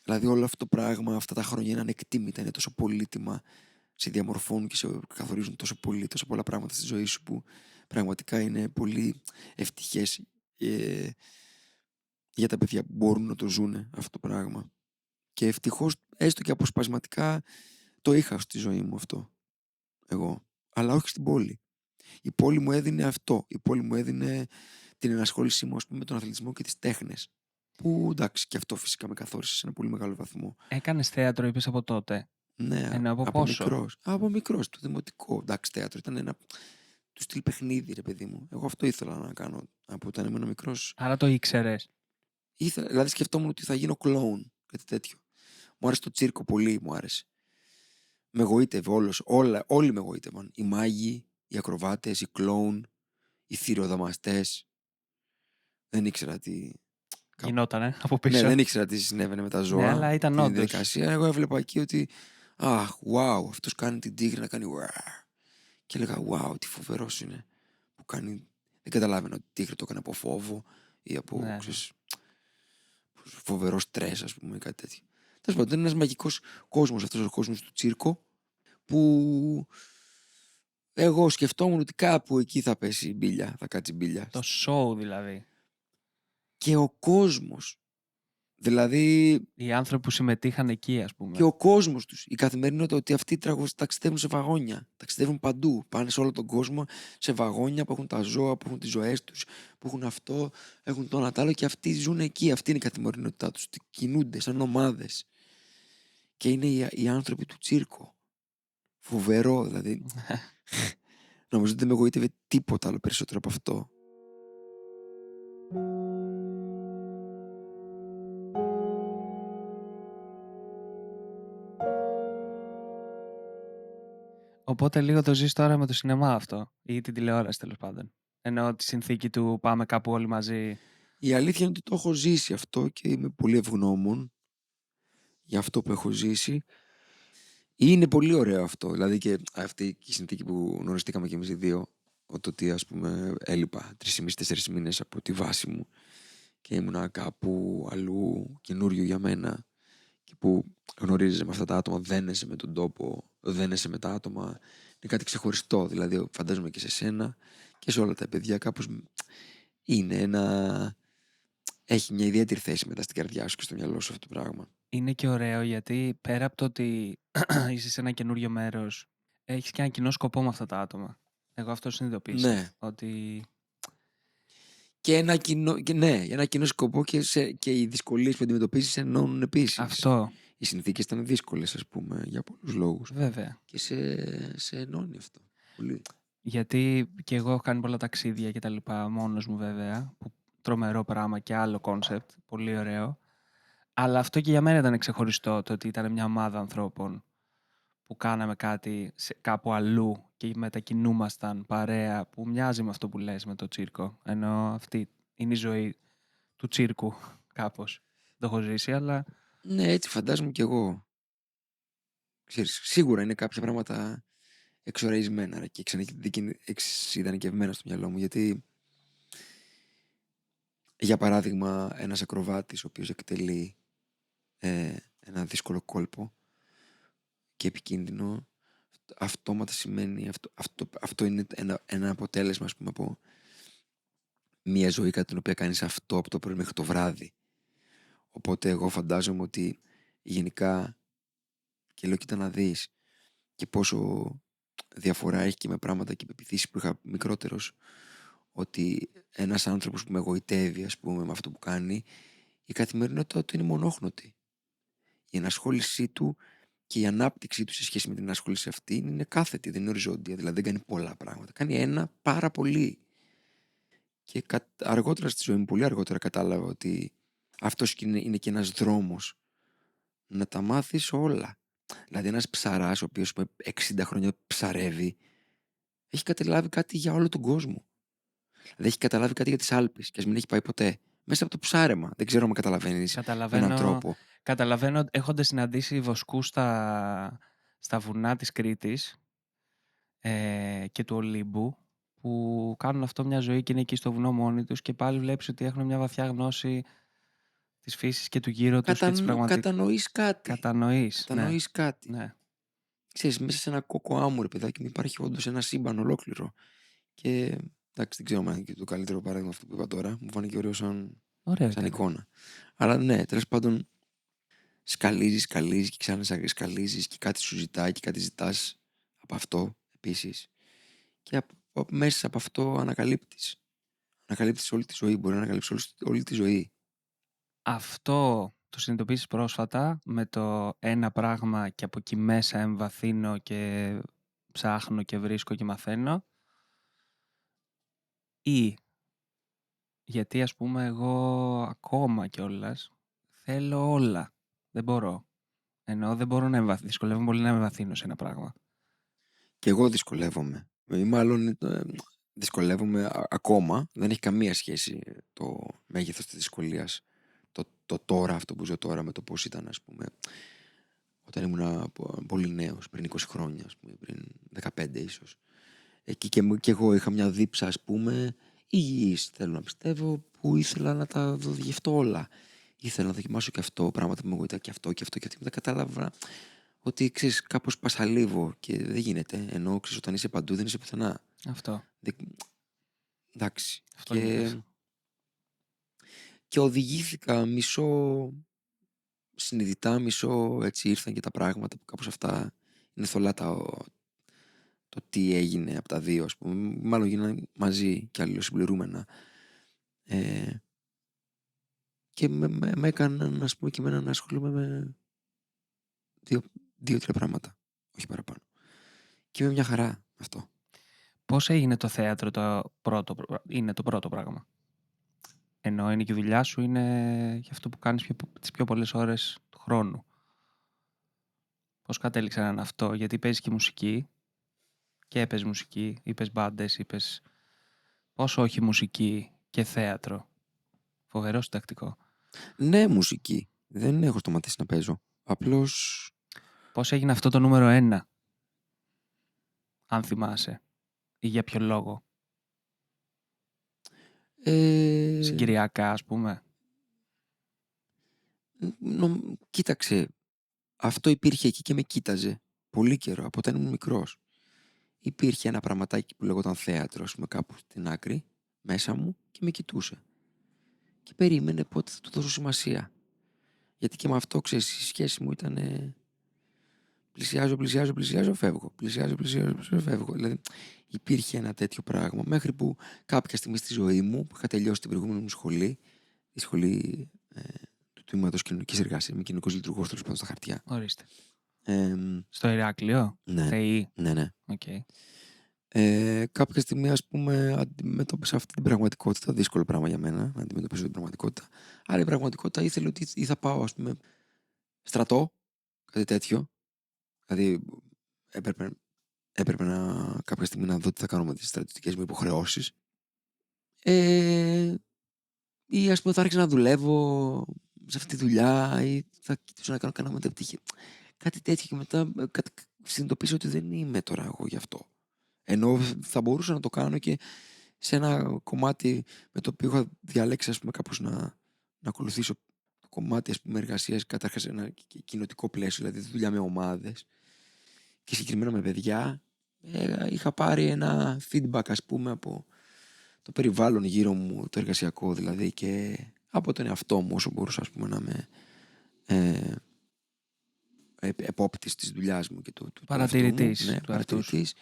Δηλαδή όλο αυτό το πράγμα, αυτά τα χρόνια είναι ανεκτήμητα, είναι τόσο πολύτιμα, σε διαμορφώνουν και σε καθορίζουν τόσο πολλά πράγματα στη ζωή σου, που πραγματικά είναι πολύ ευτυχές για τα παιδιά που μπορούν να το ζουνε αυτό το πράγμα. Και ευτυχώς, έστω και αποσπασματικά, το είχα στη ζωή μου αυτό εγώ. Αλλά όχι στην πόλη. Η πόλη μου έδινε αυτό. Η πόλη μου έδινε την ενασχόλησή μου, ας πούμε, με τον αθλητισμό και τις τέχνες. Που εντάξει, και αυτό φυσικά με καθόρισε σε ένα πολύ μεγάλο βαθμό. Έκανες θέατρο, είπες, από τότε? Ναι, Ενώ από πόσο? μικρός. Από μικρός, το δημοτικό. Εντάξει, θέατρο ήταν ένα του στυλ παιχνίδι, ρε παιδί μου. Εγώ αυτό ήθελα να κάνω από όταν ήμουν μικρός. Άρα το ήξερες? Δηλαδή σκεφτόμουν ότι θα γίνω κλόουν, κάτι τέτοιο. Μου άρεσε το τσίρκο πολύ, μου άρεσε. Με εγωίτευε όλοι με εγωίτευαν. Οι μάγοι, οι ακροβάτες, οι κλόουν, οι θηροδαμαστές. Δεν ήξερα τι. Γινότανε από πίσω. Ναι, δεν ήξερα τι συνέβαινε με τα ζώα. Ναι, αλλά ήταν την όντως. διαδικασία. Εγώ έβλεπα εκεί ότι. Αχ, wow, αυτός κάνει την τίγρη να κάνει. Και έλεγα, wow, τι φοβερός είναι. Που κάνει. Δεν καταλάβαινα ότι η τίγρη το έκανε από φόβο ή από. Ναι. Ξέρεις, φοβερό στρες, ας πούμε, ή κάτι τέτοιο. Τέλος πάντων, είναι ένας μαγικός κόσμος αυτός ο κόσμος του τσίρκο, που εγώ σκεφτόμουν ότι κάπου εκεί θα πέσει η μπίλια, θα κάτσει η μπίλια. Το show δηλαδή. Και ο κόσμος, δηλαδή Οι άνθρωποι που συμμετείχαν εκεί, ας πούμε. και ο κόσμος τους, η καθημερινότητα, ότι αυτοί ταξιδεύουν σε βαγόνια, ταξιδεύουν παντού, πάνε σε όλο τον κόσμο σε βαγόνια που έχουν τα ζώα, που έχουν τις ζωές τους, που έχουν αυτό, έχουν το ένα τ' άλλο, και αυτοί ζουν εκεί, αυτή είναι η καθημερινότητά τους, κινούνται σαν ομάδες. Και είναι οι άνθρωποι του τσίρκο. Φοβερό, δηλαδή. Νομίζω ότι δεν με εγωίτευε τίποτα άλλο περισσότερο από αυτό. Οπότε λίγο το ζεις τώρα με το σινεμά αυτό, ή την τηλεόραση τέλος πάντων. Ενώ τη συνθήκη του πάμε κάπου όλοι μαζί. Η αλήθεια είναι ότι το έχω ζήσει αυτό και είμαι πολύ ευγνώμων για αυτό που έχω ζήσει. Είναι πολύ ωραίο αυτό. Δηλαδή και αυτή η συνθήκη που γνωριστήκαμε κι εμείς οι δύο, ότι ας πούμε έλειπα 3,5-4 μήνες από τη βάση μου και ήμουνα κάπου αλλού, καινούριο για μένα, και που γνωρίζεσαι με αυτά τα άτομα, δένεσαι με τον τόπο, δένεσαι με τα άτομα, είναι κάτι ξεχωριστό. Δηλαδή φαντάζομαι και σε σένα και σε όλα τα παιδιά κάπως είναι έχει μια ιδιαίτερη θέση μετά στην καρδιά σου και στο μυαλό σου αυτό το πράγμα. Είναι και ωραίο γιατί πέρα από το ότι είσαι σε ένα καινούριο μέρος, έχεις και ένα κοινό σκοπό με αυτά τα άτομα. Εγώ αυτό συνειδητοποίησα. Ναι. Ότι Και ένα κοινό σκοπό, και οι δυσκολίες που αντιμετωπίζεις ενώνουν επίσης. αυτό. Οι συνθήκες ήταν δύσκολες, ας πούμε, για πολλούς λόγους. Βέβαια. Και σε ενώνει αυτό. Πολύ. Γιατί και εγώ έχω κάνει πολλά ταξίδια και τα λοιπά, μόνος μου βέβαια, που τρομερό πράγμα και άλλο κόνσεπτ, πολύ ωραίο. Αλλά αυτό και για μένα ήταν ξεχωριστό, το ότι ήταν μια ομάδα ανθρώπων που κάναμε κάτι κάπου αλλού και μετακινούμασταν παρέα, που μοιάζει με αυτό που λες με το τσίρκο. Ενώ αυτή είναι η ζωή του τσίρκου κάπως. Το έχω ζήσει, αλλά Ναι, έτσι φαντάζομαι κι εγώ. Ξέρεις, σίγουρα είναι κάποια πράγματα εξοραϊσμένα και εξειδανικευμένα στο μυαλό μου, γιατί για παράδειγμα ένας ακροβάτης ο οποίος εκτελεί ένα δύσκολο κόλπο και επικίνδυνο, αυτόματα σημαίνει αυτό είναι ένα αποτέλεσμα, ας πούμε, από μια ζωή κατά την οποία κάνεις αυτό από το πρωί μέχρι το βράδυ. Οπότε εγώ φαντάζομαι ότι γενικά, και λέω κοίτα να δεις και πόσο διαφορά έχει και με πράγματα και πεποιθήσεις που είχα μικρότερος, ότι ένας άνθρωπος που με εγωιτεύει, ας πούμε, με αυτό που κάνει, η καθημερινότητα του είναι μονόχνοτη. Η ενασχόλησή του και η ανάπτυξή του σε σχέση με την ενασχόληση αυτή είναι κάθετη, δεν είναι οριζόντια. Δηλαδή δεν κάνει πολλά πράγματα. Κάνει ένα πάρα πολύ. Και αργότερα στη ζωή μου, πολύ αργότερα, κατάλαβα ότι αυτός είναι και ένας δρόμος να τα μάθεις όλα. Δηλαδή ένας ψαράς, ο οποίος με 60 χρόνια ψαρεύει, έχει καταλάβει κάτι για όλο τον κόσμο. Δηλαδή έχει καταλάβει κάτι για τις Άλπεις και ας μην έχει πάει ποτέ. Μέσα από το ψάρεμα. Δεν ξέρω αν καταλαβαίνεις με έναν τρόπο. Καταλαβαίνω έχοντας συναντήσει βοσκούς στα βουνά της Κρήτης και του Ολύμπου, που κάνουν αυτό μια ζωή και είναι εκεί στο βουνό μόνοι τους και πάλι βλέπεις ότι έχουν μια βαθιά γνώση της φύσης και του γύρω τους και της πραγματικότητας. Κατανοείς κάτι. Κατανοείς κάτι. Ναι. Ξέρεις, μέσα σε ένα κόκο άμμο, ρε παιδάκι μου, υπάρχει όντως ένα σύμπαν ολόκληρο. Και Εντάξει, δεν ξέρω αν είναι και το καλύτερο παράδειγμα αυτό που είπα τώρα. Μου φάνηκε ωραίο σαν εικόνα. Αλλά ναι, τέλος πάντων, σκαλίζεις και ξανά σκαλίζεις και κάτι σου ζητάει και κάτι ζητάς από αυτό επίσης. Και μέσα από αυτό ανακαλύπτεις. Ανακαλύπτεις όλη τη ζωή. Μπορεί να ανακαλύψεις όλη τη ζωή. Αυτό το συνειδητοποίησεις πρόσφατα με το ένα πράγμα και από εκεί μέσα εμβαθύνω και ψάχνω και βρίσκω και μαθαίνω, ή γιατί ας πούμε εγώ ακόμα κιόλας θέλω όλα. Δεν μπορώ. Ενώ δεν μπορώ να εμβαθύνω. Δυσκολεύομαι πολύ να εμβαθύνω σε ένα πράγμα. Και εγώ δυσκολεύομαι. Ή μάλλον δυσκολεύομαι ακόμα. Δεν έχει καμία σχέση το μέγεθος της δυσκολίας. Το τώρα, αυτό που ζω τώρα, με το πώς ήταν, ας πούμε, όταν ήμουν πολύ νέος, πριν 20 χρόνια, ας πούμε, πριν 15 ίσως. Εκεί και εγώ είχα μια δίψα, ας πούμε, υγιής, θέλω να πιστεύω, που ήθελα να τα δογευτώ όλα. Ήθελα να δοκιμάσω και αυτό, πράγματα που με βοηθά και αυτό και αυτό και αυτό. Μετά κατάλαβα ότι, ξέρεις, κάπως πασαλίβω και δεν γίνεται. Ενώ, ξέρεις, όταν είσαι παντού δεν είσαι πουθενά. Αυτό. Εντάξει. Αυτό Και οδηγήθηκα μισό συνειδητά, μισό έτσι ήρθαν και τα πράγματα που κάπως αυτά είναι θολά το τι έγινε από τα δύο, ας πούμε. Μάλλον γίνανε μαζί και αλληλοσυμπληρούμενα. Και με έκαναν, ας πούμε, και εμένα να ασχολούμαι με δύο-τρία πράγματα, όχι παραπάνω. Και είμαι μια χαρά αυτό. Πώς έγινε το θέατρο είναι το πρώτο πράγμα? Ενώ είναι και η δουλειά σου, είναι και αυτό που κάνεις τις πιο πολλές ώρες του χρόνου. Πώς κατέληξε να είναι αυτό? Γιατί παίζεις και μουσική και έπαιζες μουσική, είπες μπάντες, είπες πόσο όχι μουσική και θέατρο. Φοβερό συντακτικό. Ναι, μουσική. Δεν έχω σταματήσει να παίζω. Απλώς... Πώς έγινε αυτό το νούμερο 1, αν θυμάσαι, ή για ποιο λόγο? Συγκυριακά, ας πούμε. Κοίταξε, αυτό υπήρχε εκεί και με κοίταζε πολύ καιρό, από όταν ήμουν μικρός. Υπήρχε ένα πραγματάκι που λεγόταν θέατρο, ας πούμε, κάπου στην άκρη, μέσα μου, και με κοιτούσε. Και περίμενε πότε θα του δώσω σημασία. Γιατί και με αυτό, ξέρεις, η σχέση μου ήταν πλησιάζω, φεύγω. Πλησιάζω, φεύγω. Δηλαδή υπήρχε ένα τέτοιο πράγμα, μέχρι που κάποια στιγμή στη ζωή μου, που είχα τελειώσει την προηγούμενη μου σχολή, η σχολή του τμήματος κοινωνικής εργασίας, είμαι κοινωνικός λειτουργός, τέλος πάντων, στα χαρτιά. Ορίστε. Στο Ηράκλειο? Ναι. ΤΕΙ. Ναι. Okay. Κάποια στιγμή, ας πούμε, αντιμετώπισα αυτή την πραγματικότητα. Δύσκολο πράγμα για μένα να αντιμετωπίσω την πραγματικότητα. Αλλά η πραγματικότητα ήθελε ότι ή θα πάω, ας πούμε, στρατό, κάτι τέτοιο. Δηλαδή, έπρεπε κάποια στιγμή να δω τι θα κάνω με τις στρατιωτικές μου υποχρεώσεις. Ή, ας πούμε, θα άρχισα να δουλεύω σε αυτή τη δουλειά, ή θα κοιτούσα να κάνω κανένα μεταπτύχη. Κάτι τέτοιο, και μετά συνειδητοποίησα ότι δεν είμαι τώρα εγώ γι' αυτό. Ενώ θα μπορούσα να το κάνω και σε ένα κομμάτι με το οποίο είχα διαλέξει, ας πούμε, κάπως να ακολουθήσω το κομμάτι, ας πούμε, εργασίας, καταρχάς ένα κοινοτικό πλαίσιο, δηλαδή δουλειά με ομάδες και συγκεκριμένα με παιδιά. Είχα πάρει ένα feedback, ας πούμε, από το περιβάλλον γύρω μου, το εργασιακό δηλαδή, και από τον εαυτό μου, όσο μπορούσα, ας πούμε, να είμαι επόπτης της δουλειάς μου και του παρατηρητής. Ναι, παρατηρητής.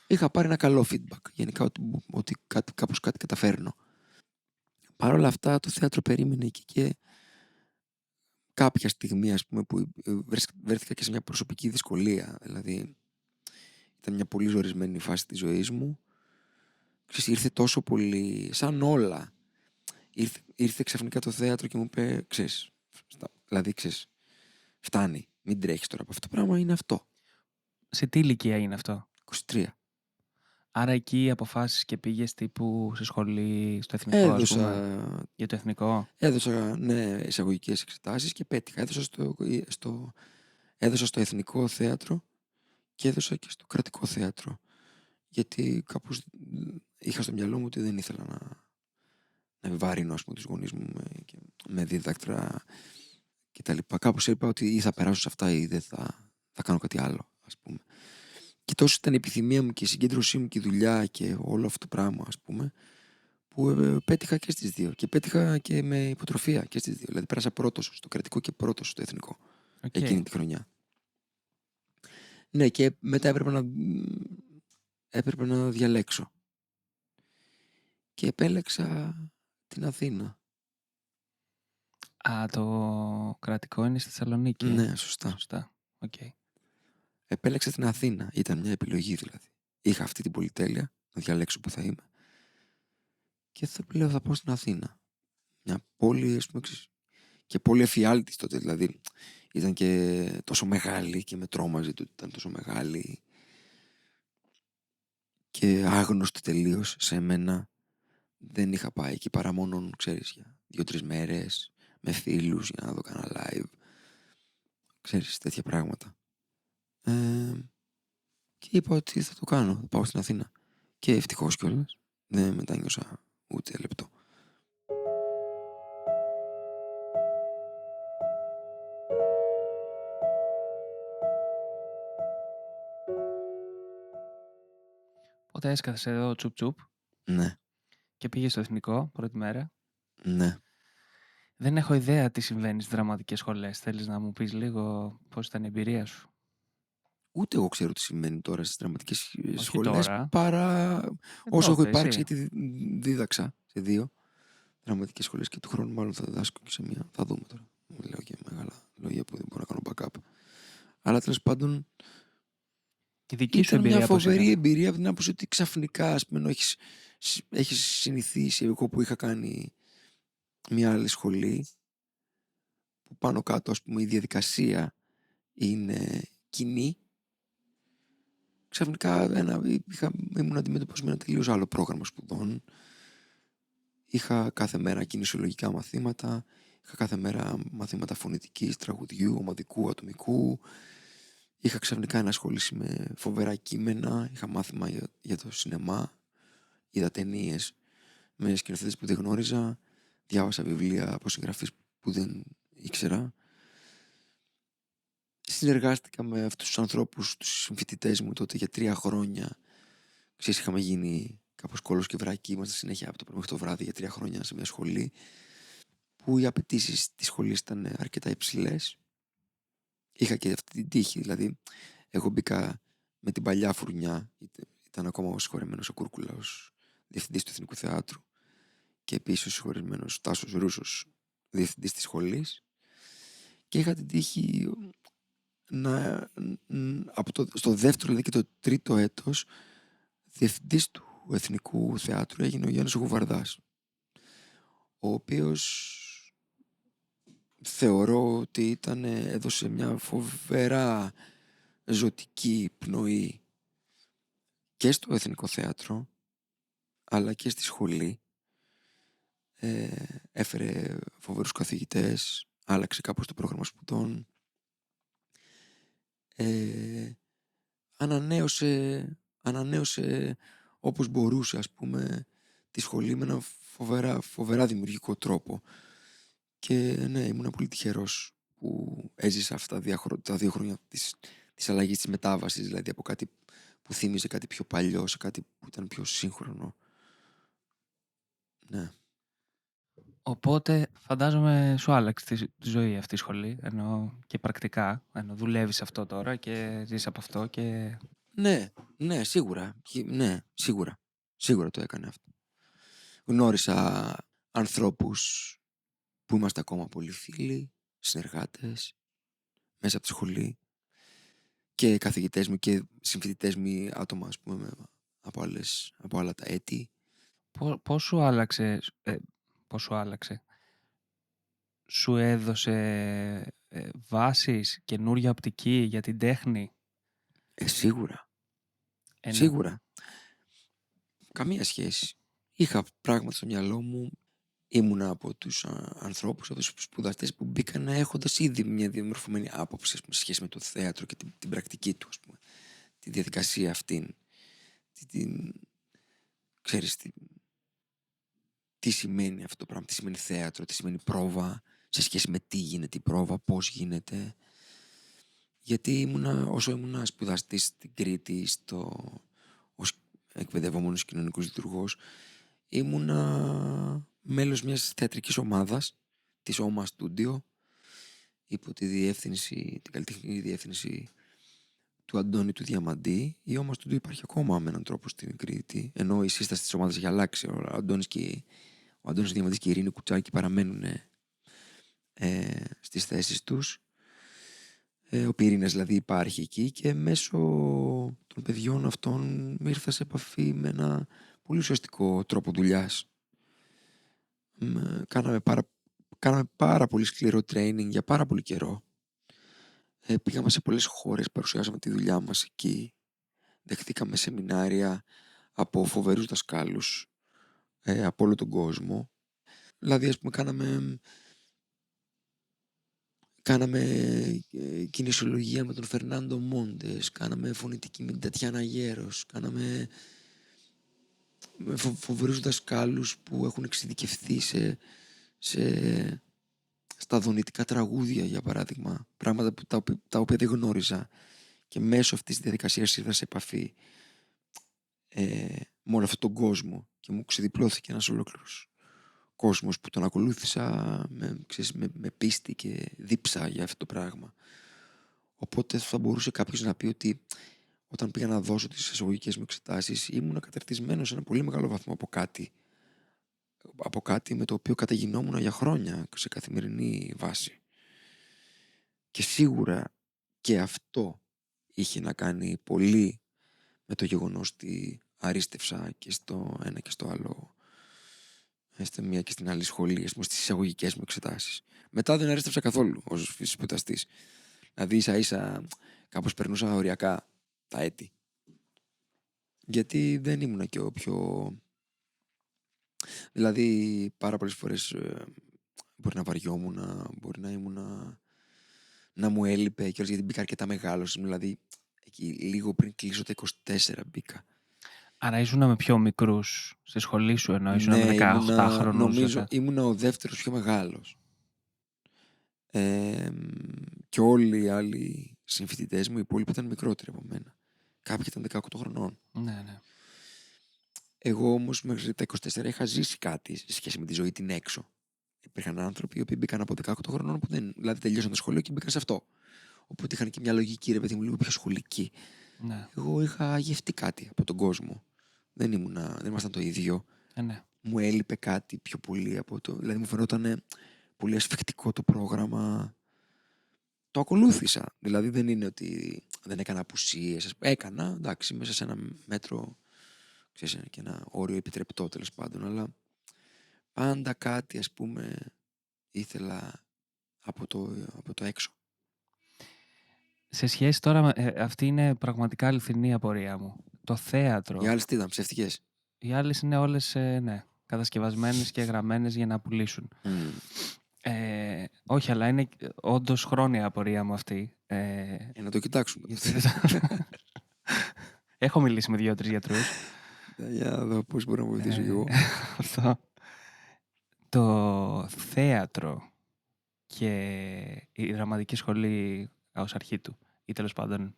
Είχα πάρει ένα καλό feedback γενικά, ότι κάπως κάτι καταφέρνω. Παρ' όλα αυτά, το θέατρο περίμενε εκεί, και κάποια στιγμή, ας πούμε, που βρέθηκα και σε μια προσωπική δυσκολία. Δηλαδή, ήταν μια πολύ ζορισμένη φάση της ζωής μου. Ξέρεις, ήρθε τόσο πολύ, σαν όλα. Ήρθε ξαφνικά το θέατρο και μου είπε, ξέρεις, φτάνει, μην τρέχεις τώρα από αυτό το πράγμα, είναι αυτό. Σε τι ηλικία είναι αυτό? 23. Άρα εκεί αποφάσεις και πήγες τύπου σε σχολή, στο εθνικό, ας πούμε, για το εθνικό? Έδωσα, ναι, εισαγωγικές εξετάσεις και πέτυχα. Έδωσα στο εθνικό θέατρο και έδωσα και στο κρατικό θέατρο. Γιατί κάπως είχα στο μυαλό μου ότι δεν ήθελα να επιβαρύνω, ας πούμε, τους γονείς μου με δίδακτρα και τα λοιπά. Κάπως είπα ότι ή θα περάσω σε αυτά ή δεν θα κάνω κάτι άλλο, ας πούμε. Και τόσο ήταν η επιθυμία μου και η συγκέντρωσή μου και η δουλειά και όλο αυτό το πράγμα, ας πούμε, που πέτυχα και στις δύο. Και πέτυχα και με υποτροφία και στις δύο. Δηλαδή πέρασα πρώτος στο κρατικό και πρώτος στο εθνικό εκείνη τη χρονιά. Ναι, και μετά έπρεπε να διαλέξω. Και επέλεξα την Αθήνα. Α, το κρατικό είναι στη Θεσσαλονίκη. Ναι, σωστά. Okay. Επέλεξα την Αθήνα. Ήταν μια επιλογή δηλαδή. Είχα αυτή την πολυτέλεια να διαλέξω που θα είμαι. Και θα πάω στην Αθήνα. Μια πόλη, ας πούμε, και πολύ εφιάλτης τότε. Δηλαδή ήταν και τόσο μεγάλη και με τρόμαζε ότι ήταν τόσο μεγάλη. Και άγνωστη τελείως σε μένα. Δεν είχα πάει εκεί παρά μόνο, ξέρεις, για 2-3 μέρες με φίλους για να δω κανένα live. Ξέρεις, τέτοια πράγματα. Και είπα ότι θα το κάνω, θα πάω στην Αθήνα. Και ευτυχώς κιόλας. Δεν μετάνιωσα ούτε λεπτό. Οπότε έσκαθες εδώ τσουπ. Ναι. Και πήγες στο εθνικό πρώτη μέρα. Ναι. Δεν έχω ιδέα τι συμβαίνει στις δραματικές σχολές. Θέλεις να μου πεις λίγο πώς ήταν η εμπειρία σου? Ούτε εγώ ξέρω τι συμβαίνει τώρα στις δραματικές σχολές, τώρα. παρά όσο έχω υπάρξει, εσύ. γιατί δίδαξα σε 2 δραματικές σχολές και του χρόνου μάλλον θα διδάσκω και σε μία. Θα δούμε τώρα. Λέω και μεγάλα λόγια που δεν μπορώ να κάνω backup. Αλλά τέλος πάντων, η δική σου εμπειρία μια φοβερή εμπειρία από την άποψη ότι ξαφνικά, ας πούμε, έχεις συνηθίσει, εγώ που είχα κάνει μια άλλη σχολή, που πάνω κάτω, ας πούμε, η διαδικασία είναι κοινή. Ξαφνικά ήμουν αντιμέτωπος με ένα τελείως άλλο πρόγραμμα σπουδών. Είχα κάθε μέρα κινησιολογικά μαθήματα, είχα κάθε μέρα μαθήματα φωνητικής, τραγουδιού, ομαδικού, ατομικού. Είχα ξαφνικά ενασχολήσει με φοβερά κείμενα, είχα μάθημα για το σινεμά, είδα ταινίες με σκηνοθέτες που δεν γνώριζα, διάβασα βιβλία από συγγραφείς που δεν ήξερα. Συνεργάστηκα με αυτούς τους ανθρώπους, τους συμφοιτητές μου τότε για 3 χρόνια. Ξέρεις, είχαμε γίνει κάπως κόλος και βράκι, ήμασταν συνέχεια από το πρωί μέχρι το βράδυ για 3 χρόνια σε μια σχολή, που οι απαιτήσεις της σχολής ήταν αρκετά υψηλές. Είχα και αυτή την τύχη, δηλαδή εγώ μπήκα με την παλιά φουρνιά, ήταν ακόμα ο συγχωρεμένος ο Κούρκουλα ως διευθυντής του Εθνικού Θεάτρου και επίσης ο συγχωρεμένος Τάσος Ρούσος, διευθυντής της σχολής, και είχα την τύχη στο δεύτερο δηλαδή και το τρίτο έτος διευθυντής του Εθνικού Θεάτρου έγινε ο Γιάννης Γουβαρδάς, ο οποίος θεωρώ ότι έδωσε μια φοβερά ζωτική πνοή και στο Εθνικό Θέατρο αλλά και στη σχολή. Έφερε φοβερούς καθηγητές, άλλαξε κάπως το πρόγραμμα σπουδών, ανανέωσε όπως μπορούσε, ας πούμε, τη σχολή με ένα φοβερά δημιουργικό τρόπο. Και ναι, ήμουν πολύ τυχερός που έζησα αυτά τα 2 χρόνια της αλλαγής, της μετάβασης, δηλαδή από κάτι που θύμιζε κάτι πιο παλιό σε κάτι που ήταν πιο σύγχρονο. Ναι. Οπότε φαντάζομαι σου άλλαξε τη ζωή αυτή η σχολή, ενώ και πρακτικά, ενώ δουλεύεις αυτό τώρα και ζεις από αυτό και... Ναι, σίγουρα. Ναι, σίγουρα το έκανε αυτό. Γνώρισα ανθρώπους που είμαστε ακόμα πολύ φίλοι, συνεργάτες, μέσα από τη σχολή, και καθηγητές μου και συμφοιτητές μου, άτομα, ας πούμε, από άλλα τα έτη. Πώς σου άλλαξε, σου έδωσε βάσεις, καινούρια οπτική για την τέχνη? Σίγουρα. Σίγουρα. Καμία σχέση. Είχα πράγματα στο μυαλό μου. Ήμουνα από τους ανθρώπους, από τους σπουδαστές που μπήκαν έχοντας ήδη μια διαμορφωμένη άποψη, σε σχέση με το θέατρο και την πρακτική του, ας πούμε. Τη διαδικασία αυτήν. Ξέρεις τι σημαίνει αυτό το πράγμα, τι σημαίνει θέατρο, τι σημαίνει πρόβα, σε σχέση με τι γίνεται η πρόβα, πώς γίνεται. Γιατί όσο ήμουνα σπουδαστής στην Κρήτη ως εκπαιδευόμενος κοινωνικός λειτουργός, ήμουνα μέλος μιας θεατρικής ομάδας, της Oma Studio, υπό την καλλιτεχνική διεύθυνση του Αντώνη του Διαμαντή. Η Oma Studio υπάρχει ακόμα με έναν τρόπο στην Κρήτη, ενώ η σύσταση της ομάδας έχει αλλάξει. Ο Αντώνης Διαμαντής και η Ειρήνη Κουτσάκη παραμένουν στις θέσεις τους. Ο Πυρήνας δηλαδή υπάρχει εκεί, και μέσω των παιδιών αυτών ήρθα σε επαφή με ένα πολύ ουσιαστικό τρόπο δουλειάς. Κάναμε πάρα πολύ σκληρό training για πάρα πολύ καιρό. Πήγαμε σε πολλές χώρες, παρουσιάσαμε τη δουλειά μας εκεί. Δεχτήκαμε σεμινάρια από φοβερούς δασκάλους από όλο τον κόσμο. Δηλαδή, ας πούμε, κάναμε κινησιολογία με τον Φερνάντο Μόντες, κάναμε φωνητική με την Τατιάνα Γέρος, κάναμε με φοβερούς δασκάλους που έχουν εξειδικευθεί στα δονητικά τραγούδια, για παράδειγμα, πράγματα τα οποία δεν γνώριζα, και μέσω αυτής της διαδικασίας ήρθα σε επαφή με όλο αυτόν τον κόσμο και μου ξεδιπλώθηκε ένας ολόκληρος κόσμος που τον ακολούθησα με πίστη και δίψα για αυτό το πράγμα. Οπότε θα μπορούσε κάποιος να πει ότι όταν πήγα να δώσω τις εισαγωγικές μου εξετάσεις, ήμουν καταρτισμένος σε ένα πολύ μεγάλο βαθμό από κάτι με το οποίο καταγινόμουν για χρόνια σε καθημερινή βάση. Και σίγουρα και αυτό είχε να κάνει πολύ με το γεγονός ότι αρίστευσα και στο ένα και στο άλλο, στη μία και στην άλλη σχολή, στις εισαγωγικές μου εξετάσεις. Μετά δεν αρίστευσα καθόλου ως φυσικός σπουδαστής. Δηλαδή ίσα-ίσα κάπως περνούσα οριακά τα έτη. Γιατί δεν ήμουνα και ο πιο... Δηλαδή πάρα πολλές φορές μπορεί να βαριόμουν, μπορεί να μου έλειπε και γιατί μπήκα αρκετά μεγάλος. Δηλαδή εκεί λίγο πριν κλείσω τα 24 μπήκα. Άρα ήσουν με πιο μικρούς στη σχολή σου, ενώ ήσουν με 18 χρονούς. Νομίζω ήμουν ο δεύτερος πιο μεγάλος. Και όλοι οι άλλοι συμφοιτητές μου, οι υπόλοιποι, ήταν μικρότεροι από μένα. Κάποιοι ήταν 18 χρονών. Ναι. Εγώ όμως μέχρι τα 24 είχα ζήσει κάτι σε σχέση με τη ζωή την έξω. Υπήρχαν άνθρωποι οι οποίοι μπήκαν από 18 χρονών που δηλαδή τελειώσαν το σχολείο και μπήκαν σε αυτό. Οπότε είχαν και μια λογική, ρε παιδί μου, λίγο πιο σχολική. Ναι. Εγώ είχα γευτεί κάτι από τον κόσμο. Δεν ήμασταν το ίδιο. Ναι. Μου έλειπε κάτι πιο πολύ από το. Δηλαδή μου φαινόταν πολύ ασφικτικό το πρόγραμμα. Το ακολούθησα. Δηλαδή δεν είναι ότι δεν έκανα απουσίες. Έκανα, εντάξει, μέσα σε ένα μέτρο, ξέρεις, και ένα όριο επιτρεπτό τέλος πάντων. Αλλά πάντα κάτι, ας πούμε, ήθελα από το έξω. Σε σχέση τώρα, αυτή είναι πραγματικά αληθινή απορία μου. Το θέατρο. Οι άλλες τι ήταν, ψευτικές? Οι άλλες είναι όλες, ναι, κατασκευασμένες και γραμμένες για να πουλήσουν. Όχι, αλλά είναι όντως χρόνια απορία μου αυτή. Να το κοιτάξουμε. Έχω μιλήσει με 2-3 γιατρούς. Για να δω πώς μπορώ να βοηθήσω εγώ. Το θέατρο και η δραματική σχολή ως αρχή του, ή τέλος πάντων,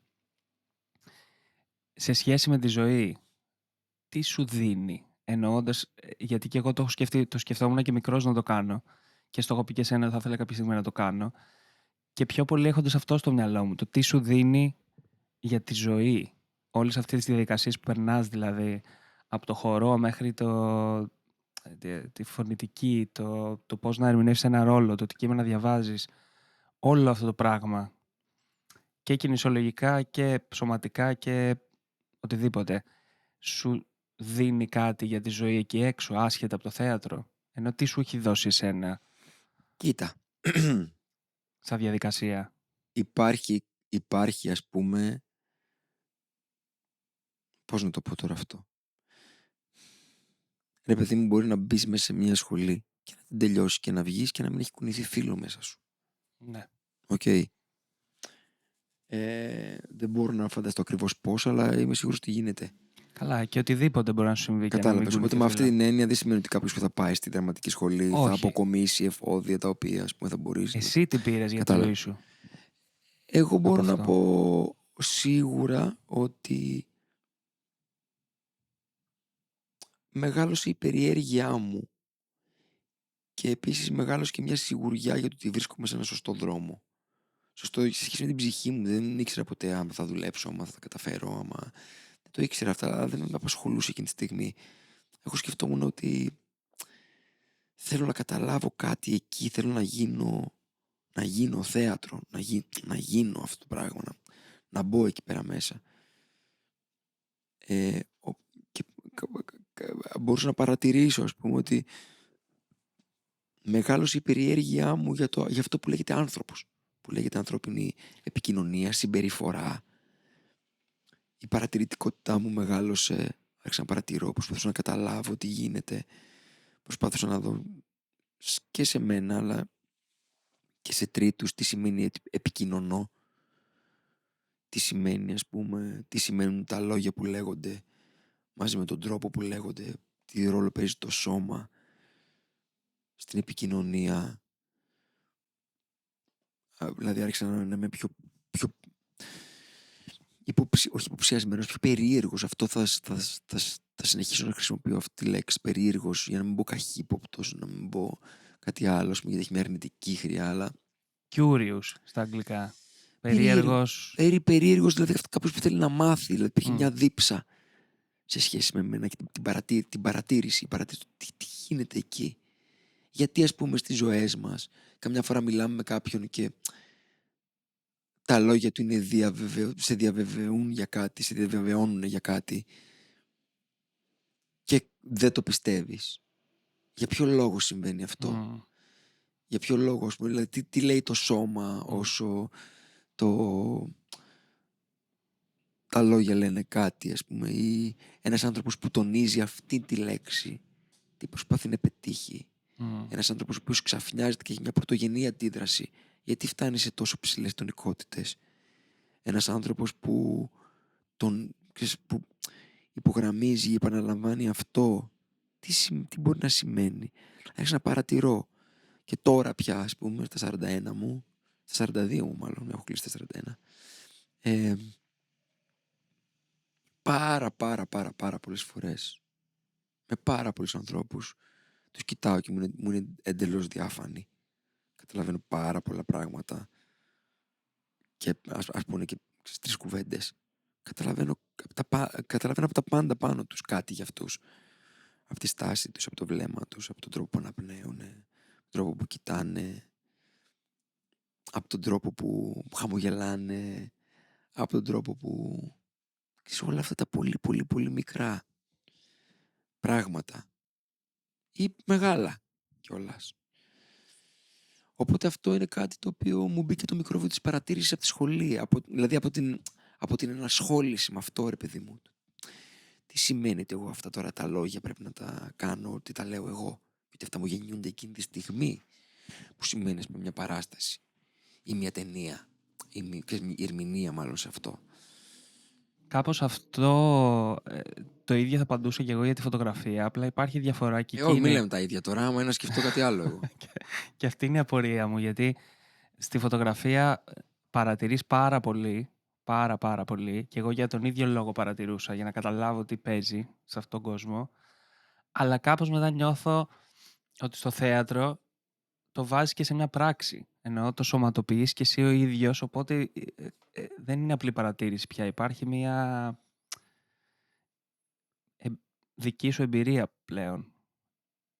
σε σχέση με τη ζωή, τι σου δίνει? Εννοώντας, γιατί και εγώ το σκεφτόμουν και μικρός να το κάνω, και στο έχω πει και εσένα, θα ήθελα κάποια στιγμή να το κάνω, και πιο πολύ έχοντας αυτό στο μυαλό μου, το τι σου δίνει για τη ζωή, όλες αυτές τις διαδικασίες που περνάς, δηλαδή από το χορό μέχρι τη φωνητική, το πώς να ερμηνεύσεις ένα ρόλο, το τι κείμενα διαβάζεις, όλο αυτό το πράγμα, και κινησιολογικά και σωματικά και οτιδήποτε, σου δίνει κάτι για τη ζωή εκεί έξω, άσχετα από το θέατρο? Ενώ τι σου έχει δώσει εσένα? Κοίτα. Σαν διαδικασία. Υπάρχει, ας πούμε, πώς να το πω τώρα αυτό. Ρε παιδί μου, μπορεί να μπεις μέσα σε μια σχολή και να την τελειώσεις και να βγεις και να μην έχει κουνηθεί φίλο μέσα σου. Ναι. Οκ. Δεν μπορώ να φανταστώ ακριβώς πώς, αλλά είμαι σίγουρος ότι γίνεται. Καλά, και οτιδήποτε μπορεί να σου συμβεί. Κατάλαβες. Οπότε με αυτή την έννοια δεν σημαίνει ότι κάποιος που θα πάει στη δραματική σχολή Όχι. θα αποκομίσει εφόδια τα οποία, ας πούμε, θα μπορείς. Εσύ τι πήρες για τη ζωή σου? Εγώ μπορώ να αυτό. πω σίγουρα ότι μεγάλωσε η περιέργειά μου και επίσης μεγάλωσε και μια σιγουριά για το ότι βρίσκομαι σε ένα σωστό δρόμο. Σωστό σε σχέση με την ψυχή μου. Δεν ήξερα ποτέ άμα θα δουλέψω, άμα θα τα καταφέρω, άμα... Δεν το ήξερα αυτά, δεν με απασχολούσε εκείνη τη στιγμή. Εγώ σκεφτόμουν ότι θέλω να καταλάβω κάτι εκεί, θέλω να γίνω θέατρο, να γίνω αυτό το πράγμα, να μπω εκεί πέρα μέσα. Και μπορούσα να παρατηρήσω, ας πούμε, ότι μεγάλωσε η περιέργειά μου για αυτό που λέγεται άνθρωπος, που λέγεται ανθρώπινη επικοινωνία, συμπεριφορά. Η παρατηρητικότητά μου μεγάλωσε, άρχισα να παρατηρώ, προσπαθούσα να καταλάβω τι γίνεται, προσπάθησα να δω και σε μένα αλλά και σε τρίτους τι σημαίνει επικοινωνώ, τι σημαίνει, ας πούμε, τι σημαίνουν τα λόγια που λέγονται μαζί με τον τρόπο που λέγονται, τι ρόλο παίζει το σώμα στην επικοινωνία. Δηλαδή άρχισα να είμαι πιο όχι υποψιασμένος, πιο περίεργος. Αυτό θα συνεχίσω να χρησιμοποιώ αυτή τη λέξη, περίεργος, για να μην πω καχύποπτος, να μην πω κάτι άλλο, γιατί έχει μια αρνητική χρειά, αλλά... Curious στα αγγλικά. Περίεργος. Περίεργος, δηλαδή κάποιος που θέλει να μάθει, δηλαδή υπήρχε μια δίψα σε σχέση με εμένα και την παρατήρηση, τι γίνεται εκεί. Γιατί, ας πούμε, στις ζωές μας καμιά φορά μιλάμε με κάποιον και τα λόγια του είναι σε διαβεβαιώνουν για κάτι και δεν το πιστεύεις. Για ποιο λόγο συμβαίνει αυτό? Για ποιο λόγο, ας πούμε, δηλαδή τι λέει το σώμα όσο τα λόγια λένε κάτι, ας πούμε, ή ένας άνθρωπος που τονίζει αυτή τη λέξη, τι προσπαθεί να πετύχει. Ένας άνθρωπος που ξαφνιάζεται και έχει μια πρωτογενή αντίδραση, γιατί φτάνει σε τόσο ψηλές τονικότητες. Ένας άνθρωπος που υπογραμμίζει ή επαναλαμβάνει αυτό, τι μπορεί να σημαίνει. Άρχισα να παρατηρώ και τώρα πια, ας πούμε, στα 41 μου, στα 42 μου μάλλον, έχω κλείσει στα 41, πάρα πολλές φορές με πάρα πολλούς ανθρώπους τους κοιτάω και μου είναι εντελώς διάφανοι. Καταλαβαίνω πάρα πολλά πράγματα και ας πούνε και στις 3 κουβέντες. Καταλαβαίνω από τα πάντα πάνω τους κάτι για αυτούς. Από τη στάση τους, από το βλέμμα τους, από τον τρόπο που αναπνέουν, από τον τρόπο που κοιτάνε, από τον τρόπο που χαμογελάνε, από τον τρόπο που... σε όλα αυτά τα πολύ μικρά πράγματα ή μεγάλα κιόλας. Οπότε αυτό είναι κάτι το οποίο μου μπήκε το μικρόβιο της παρατήρησης από τη σχολή, δηλαδή από την ενασχόληση με αυτό, ρε παιδί μου. Τι σημαίνει ότι εγώ αυτά τώρα τα λόγια πρέπει να τα κάνω, ότι τα λέω εγώ, γιατί αυτά μου γεννιούνται εκείνη τη στιγμή, που σημαίνει με μια παράσταση ή μια ταινία ή η ερμηνεία μάλλον σε αυτό. Κάπως αυτό το ίδιο θα απαντούσα και εγώ για τη φωτογραφία. Απλά υπάρχει διαφορά και Όχι, μην λέμε τα ίδια τώρα, άμα να σκεφτώ κάτι άλλο εγώ. Και αυτή είναι η απορία μου, γιατί στη φωτογραφία παρατηρείς πάρα πολύ, και εγώ για τον ίδιο λόγο παρατηρούσα, για να καταλάβω τι παίζει σε αυτόν τον κόσμο. Αλλά κάπως μετά νιώθω ότι στο θέατρο το βάζεις και σε μια πράξη. Εννοώ το σωματοποιείς και εσύ ο ίδιος, οπότε δεν είναι απλή παρατήρηση πια. Υπάρχει μια δική σου εμπειρία πλέον.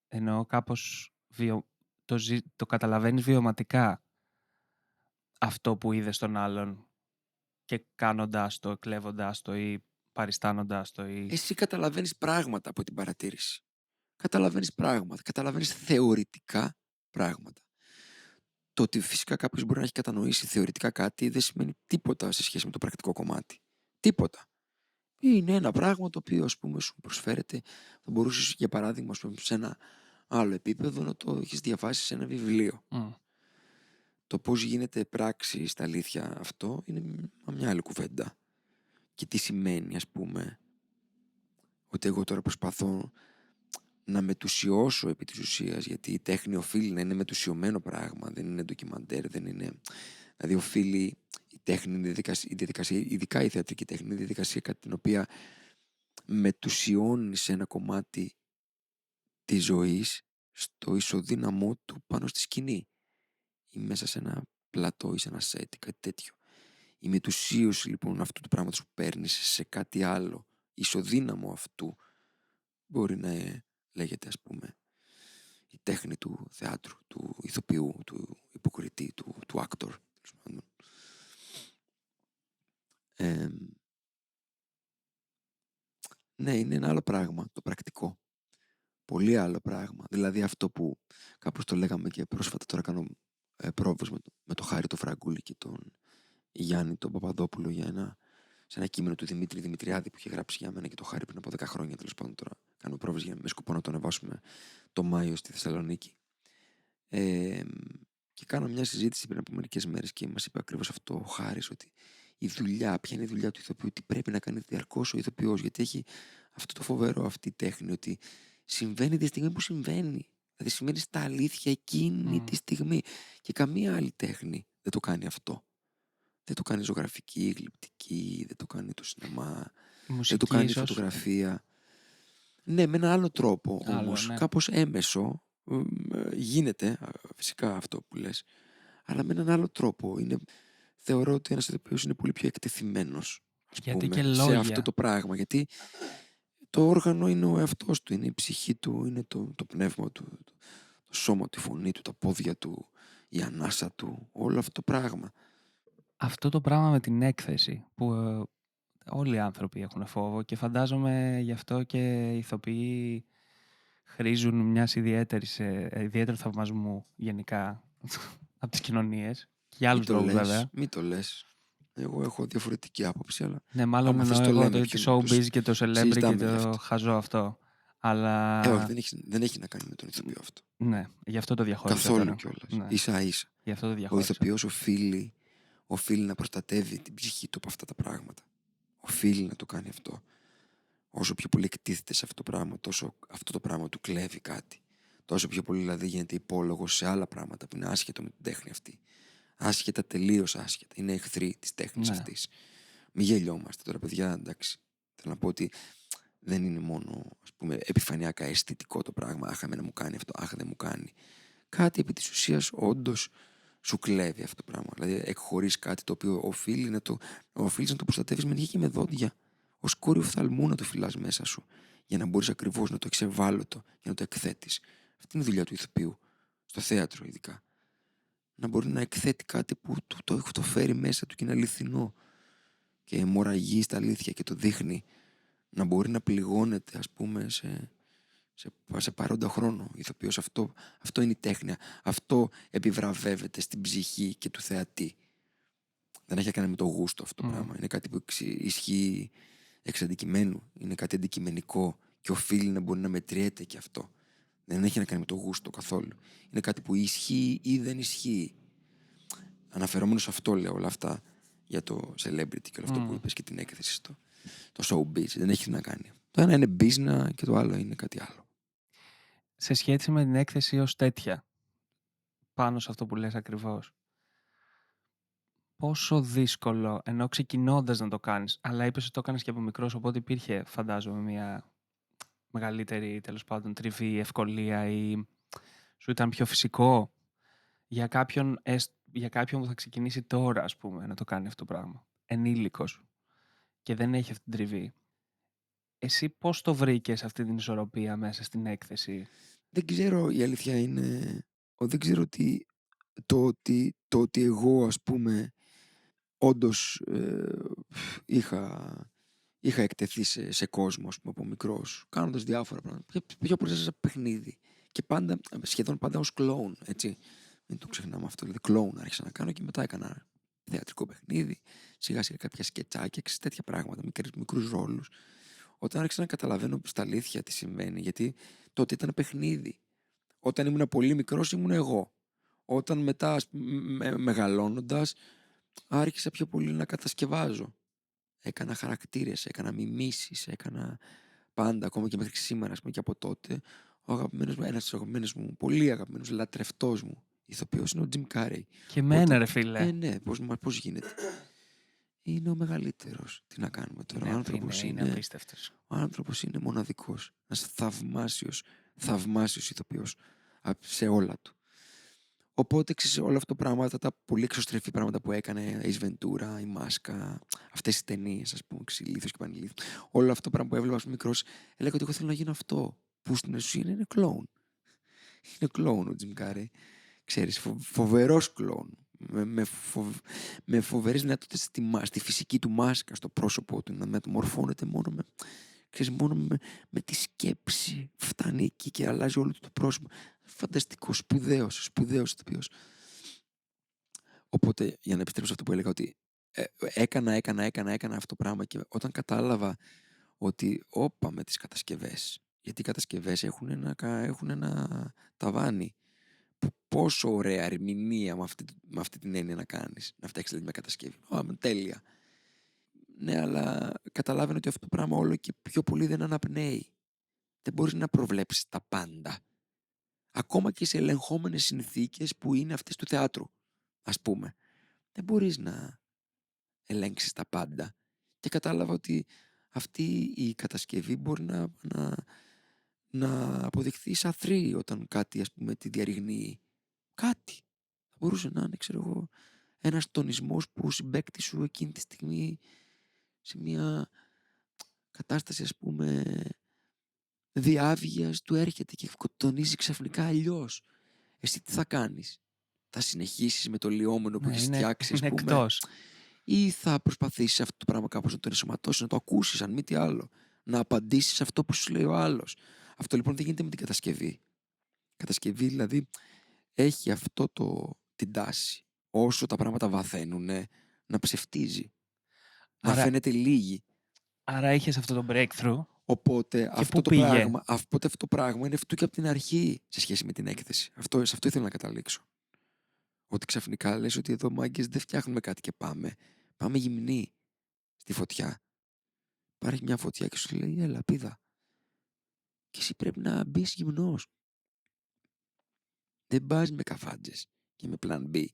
Εννοώ κάπως το καταλαβαίνεις βιωματικά αυτό που είδες στον άλλον και κάνοντάς το, κλέβοντάς το ή παριστάνοντάς το. Εσύ καταλαβαίνεις πράγματα από την παρατήρηση. Καταλαβαίνεις θεωρητικά πράγματα. Το ότι φυσικά κάποιος μπορεί να έχει κατανοήσει θεωρητικά κάτι δεν σημαίνει τίποτα σε σχέση με το πρακτικό κομμάτι. Τίποτα. Είναι ένα πράγμα το οποίο, ας πούμε, σου προσφέρεται. Θα μπορούσες, για παράδειγμα, ας πούμε, σε ένα άλλο επίπεδο να το έχεις διαβάσει σε ένα βιβλίο. Το πώς γίνεται πράξη στα αλήθεια αυτό είναι μια άλλη κουβέντα. Και τι σημαίνει, ας πούμε, ότι εγώ τώρα προσπαθώ να μετουσιώσω επί της ουσίας, γιατί η τέχνη οφείλει να είναι μετουσιωμένο πράγμα, δεν είναι ντοκιμαντέρ, δεν είναι... Δηλαδή οφείλει η τέχνη, η διαδικασία, ειδικά η θεατρική τέχνη, είναι η διαδικασία κατά την οποία μετουσιώνει σε ένα κομμάτι της ζωής στο ισοδύναμό του πάνω στη σκηνή ή μέσα σε ένα πλατό ή σε ένα σετ ή κάτι τέτοιο. Η μετουσίωση λοιπόν αυτού του πράγματος που παίρνεις σε κάτι άλλο, ισοδύναμο αυτού, μπορεί να λέγεται ας πούμε η τέχνη του θεάτρου, του ηθοποιού, του υποκριτή, του actor. Ναι, είναι ένα άλλο πράγμα το πρακτικό. Πολύ άλλο πράγμα. Δηλαδή αυτό που κάπως το λέγαμε και πρόσφατα, τώρα κάνω πρόβες με το Χάρη το Φραγκούλη και τον Γιάννη τον Παπαδόπουλο σε ένα κείμενο του Δημήτρη Δημητριάδη που είχε γράψει για μένα και το Χάρη πριν από 10 χρόνια. Τέλος πάντων, τώρα κάνω πρόβες με σκοπό να το ανεβάσουμε το Μάιο στη Θεσσαλονίκη. Και κάνω μια συζήτηση πριν από μερικές μέρες και μας είπε ακριβώς αυτό ο Χάρης, ότι η δουλειά, ποια είναι η δουλειά του ηθοποιού, τι πρέπει να κάνει διαρκώς ο ηθοποιός, γιατί έχει αυτό το φοβερό, αυτή η τέχνη, ότι συμβαίνει τη στιγμή που συμβαίνει. Δηλαδή συμβαίνει στα αλήθεια εκείνη τη στιγμή. Και καμία άλλη τέχνη δεν το κάνει αυτό. Δεν το κάνει ζωγραφική, γλυπτική, δεν το κάνει το σινεμά, δεν το κάνει η φωτογραφία. Ναι, με έναν άλλο τρόπο όμως, κάπως έμεσο, γίνεται φυσικά αυτό που λες, αλλά με έναν άλλο τρόπο. Θεωρώ ότι ένας ηθοποιός είναι πολύ πιο εκτεθειμένος, σε αυτό το πράγμα, γιατί το όργανο είναι ο εαυτός του, είναι η ψυχή του, είναι το πνεύμα του, το σώμα του, η φωνή του, τα πόδια του, η ανάσα του, όλο αυτό το πράγμα. Αυτό το πράγμα με την έκθεση που όλοι οι άνθρωποι έχουν φόβο και φαντάζομαι γι' αυτό και οι ηθοποιοί χρήζουν μιας ιδιαίτερου θαυμασμού γενικά από τις κοινωνίες και για άλλους λόγους βέβαια. Μην το λες. Εγώ έχω διαφορετική άποψη, αλλά... Ναι, μάλλον εννοώ εγώ το showbiz και το celebrity και το χαζό αυτό. Αλλά... όχι, δεν έχει να κάνει με τον ηθοποιό αυτό. Ναι, γι' αυτό το διαχώρισα. Καθόλου κιόλας. Ναι. Ίσα-ίσα. Γι' αυτό το διαχώρισα. Ο ηθοποιός οφείλει να προστατεύει την ψυχή του από αυτά τα πράγματα. Οφείλει να το κάνει αυτό. Όσο πιο πολύ εκτίθεται σε αυτό το πράγμα, τόσο αυτό το πράγμα του κλέβει κάτι. Τόσο πιο πολύ δηλαδή γίνεται υπόλογο σε άλλα πράγματα που είναι άσχετο με την τέχνη αυτή. Άσχετα, τελείως άσχετα. Είναι εχθροί της τέχνης αυτής. Μη γελιόμαστε τώρα, παιδιά, εντάξει. Θέλω να πω ότι δεν είναι μόνο, ας πούμε, επιφανειακά αισθητικό το πράγμα. Αχ, εμένα μου κάνει αυτό, αχ, δεν μου κάνει. Κάτι επί της ουσίας όντως σου κλέβει αυτό το πράγμα. Δηλαδή, εκχωρείς κάτι το οποίο οφείλεις να το προστατεύεις με νύχια και με δόντια. Ως κόριο οφθαλμού να το φυλάς μέσα σου. Για να μπορείς ακριβώς να το έχεις ευάλωτο, για να το εκθέτεις. Αυτή είναι η δουλειά του ηθοποιού. Στο θέατρο, ειδικά. Να μπορεί να εκθέτει κάτι που το φέρει μέσα του και είναι αληθινό. Και αιμορραγεί στα αλήθεια και το δείχνει. Να μπορεί να πληγώνεται, ας πούμε, σε παρόντα χρόνο. Ηθοποιός, αυτό είναι η τέχνη. Αυτό επιβραβεύεται στην ψυχή και του θεατή. Δεν έχει να κάνει με το γούστο αυτό το πράγμα. Είναι κάτι που ισχύει εξ αντικειμένου. Είναι κάτι αντικειμενικό και οφείλει να μπορεί να μετριέται και αυτό. Δεν έχει να κάνει με το γούστο καθόλου. Είναι κάτι που ισχύει ή δεν ισχύει. Αναφερόμενο σε αυτό λέω όλα αυτά για το celebrity και όλο αυτό που είπες και την έκθεση στο showbiz. Δεν έχει να κάνει. Το ένα είναι business και το άλλο είναι κάτι άλλο. Σε σχέση με την έκθεση ως τέτοια, πάνω σε αυτό που λες ακριβώς, πόσο δύσκολο, ενώ ξεκινώντας να το κάνεις, αλλά είπες ότι το έκανες και από μικρός, οπότε υπήρχε, φαντάζομαι, μια μεγαλύτερη, τέλος πάντων, τριβή, ευκολία ή σου ήταν πιο φυσικό για κάποιον που θα ξεκινήσει τώρα, ας πούμε, να το κάνει αυτό το πράγμα, ενήλικος και δεν έχει αυτή την τριβή. Εσύ πώς το βρήκες αυτή την ισορροπία μέσα στην έκθεση? Δεν ξέρω, η αλήθεια είναι... Δεν ξέρω το ότι εγώ, ας πούμε, όντως είχα εκτεθεί σε κόσμο, ας πούμε, από μικρός, κάνοντας διάφορα πράγματα. Πιο πολύ σαν παιχνίδι. Και σχεδόν πάντα ως κλόουν, έτσι. Μην το ξεχνάμε αυτό. Δηλαδή, κλόουν άρχισα να κάνω και μετά έκανα θεατρικό παιχνίδι. Σιγά σιγά κάποια σκετσάκια, τέτοια πράγματα, μικρούς ρόλους. Όταν άρχισα να καταλαβαίνω στα αλήθεια τι σημαίνει, γιατί τότε ήταν παιχνίδι. Όταν ήμουν πολύ μικρός ήμουν εγώ. Όταν μετά, μεγαλώνοντας, άρχισα πιο πολύ να κατασκευάζω. Έκανα χαρακτήρες, έκανα μιμήσεις, έκανα πάντα, ακόμα και μέχρι σήμερα, ας πούμε, και από τότε. Ένας από τους αγαπημένους μου, πολύ αγαπημένος, λατρευτός μου ηθοποιός είναι ο Τζιμ Κάρεϊ. Και εμένα, ρε φίλε. Ναι, πώς γίνεται. Είναι ο μεγαλύτερος. Τι να κάνουμε τώρα. Είναι απίστευτος. Ο άνθρωπος είναι μοναδικός. Ένας θαυμάσιος ηθοποιός σε όλα του. Οπότε ξέρεις, όλα αυτά τα πράγματα, τα πολύ εξωστρεφή πράγματα που έκανε η Ace Ventura, η Μάσκα, αυτές οι ταινίες, ας πούμε, Ξυλίθος και Πανηλίθος, όλο αυτό το πράγμα που έβλεπα ως μικρός, έλεγα ότι εγώ θέλω να γίνω αυτό. Που στην ουσία είναι κλόουν. Είναι κλόουν ο Τζιμ Κάρεϊ. Ξέρεις, φοβερός κλόουν. Με φοβερές δυνατότητες στη φυσική του μάσκα, στο πρόσωπό του, να μεταμορφώνεται μόνο με τη σκέψη. Φτάνει εκεί και αλλάζει όλο το πρόσωπο. Φανταστικό, σπουδαίος ηθοποιός. Οπότε, για να επιστρέψω σε αυτό που έλεγα, ότι έκανα αυτό το πράγμα και όταν κατάλαβα ότι όπα με τις κατασκευές, γιατί οι κατασκευές έχουν ένα ταβάνι. Πόσο ωραία ερμηνεία με αυτή την έννοια να κάνεις, να φτιάξεις δηλαδή μια κατασκευή. Τέλεια. Ναι, αλλά καταλάβαινε ότι αυτό το πράγμα όλο και πιο πολύ δεν αναπνέει. Δεν μπορείς να προβλέψεις τα πάντα. Ακόμα και σε ελεγχόμενες συνθήκες που είναι αυτές του θεάτρου, ας πούμε. Δεν μπορείς να ελέγξεις τα πάντα. Και κατάλαβα ότι αυτή η κατασκευή μπορεί να αποδειχθεί σαθρή όταν κάτι, ας πούμε, τη διαρριγνύει. Κάτι. Θα μπορούσε να είναι, ξέρω εγώ, ένας τονισμός που ο συμπαίκτης σου εκείνη τη στιγμή σε μια κατάσταση, ας πούμε, διάβγειας του έρχεται και τονίζει ξαφνικά αλλιώς. Εσύ τι θα κάνεις? Θα συνεχίσεις με το λιόμενο που έχεις φτιάξει, ας πούμε, εκτός. ή θα προσπαθήσεις αυτό το πράγμα κάπως να το ενσωματώσεις, να το ακούσεις, αν μη τι άλλο, να απαντήσεις αυτό που σου λέει ο άλλος. Αυτό λοιπόν δεν γίνεται με την κατασκευή. Η κατασκευή δηλαδή έχει την τάση, όσο τα πράγματα βαθαίνουν, να ψευτίζει, να φαίνεται λίγη. Άρα είχες αυτό το breakthrough. Οπότε αυτό το πράγμα είναι αυτού και από την αρχή σε σχέση με την έκθεση. Σε αυτό ήθελα να καταλήξω. Ότι ξαφνικά λες ότι εδώ, μάγκες, δεν φτιάχνουμε κάτι και πάμε. Πάμε γυμνοί στη φωτιά. Υπάρχει μια φωτιά και σου λέει έλα πίδα. Και εσύ πρέπει να μπεις γυμνός. Δεν πας με καφάντζες και με plan B.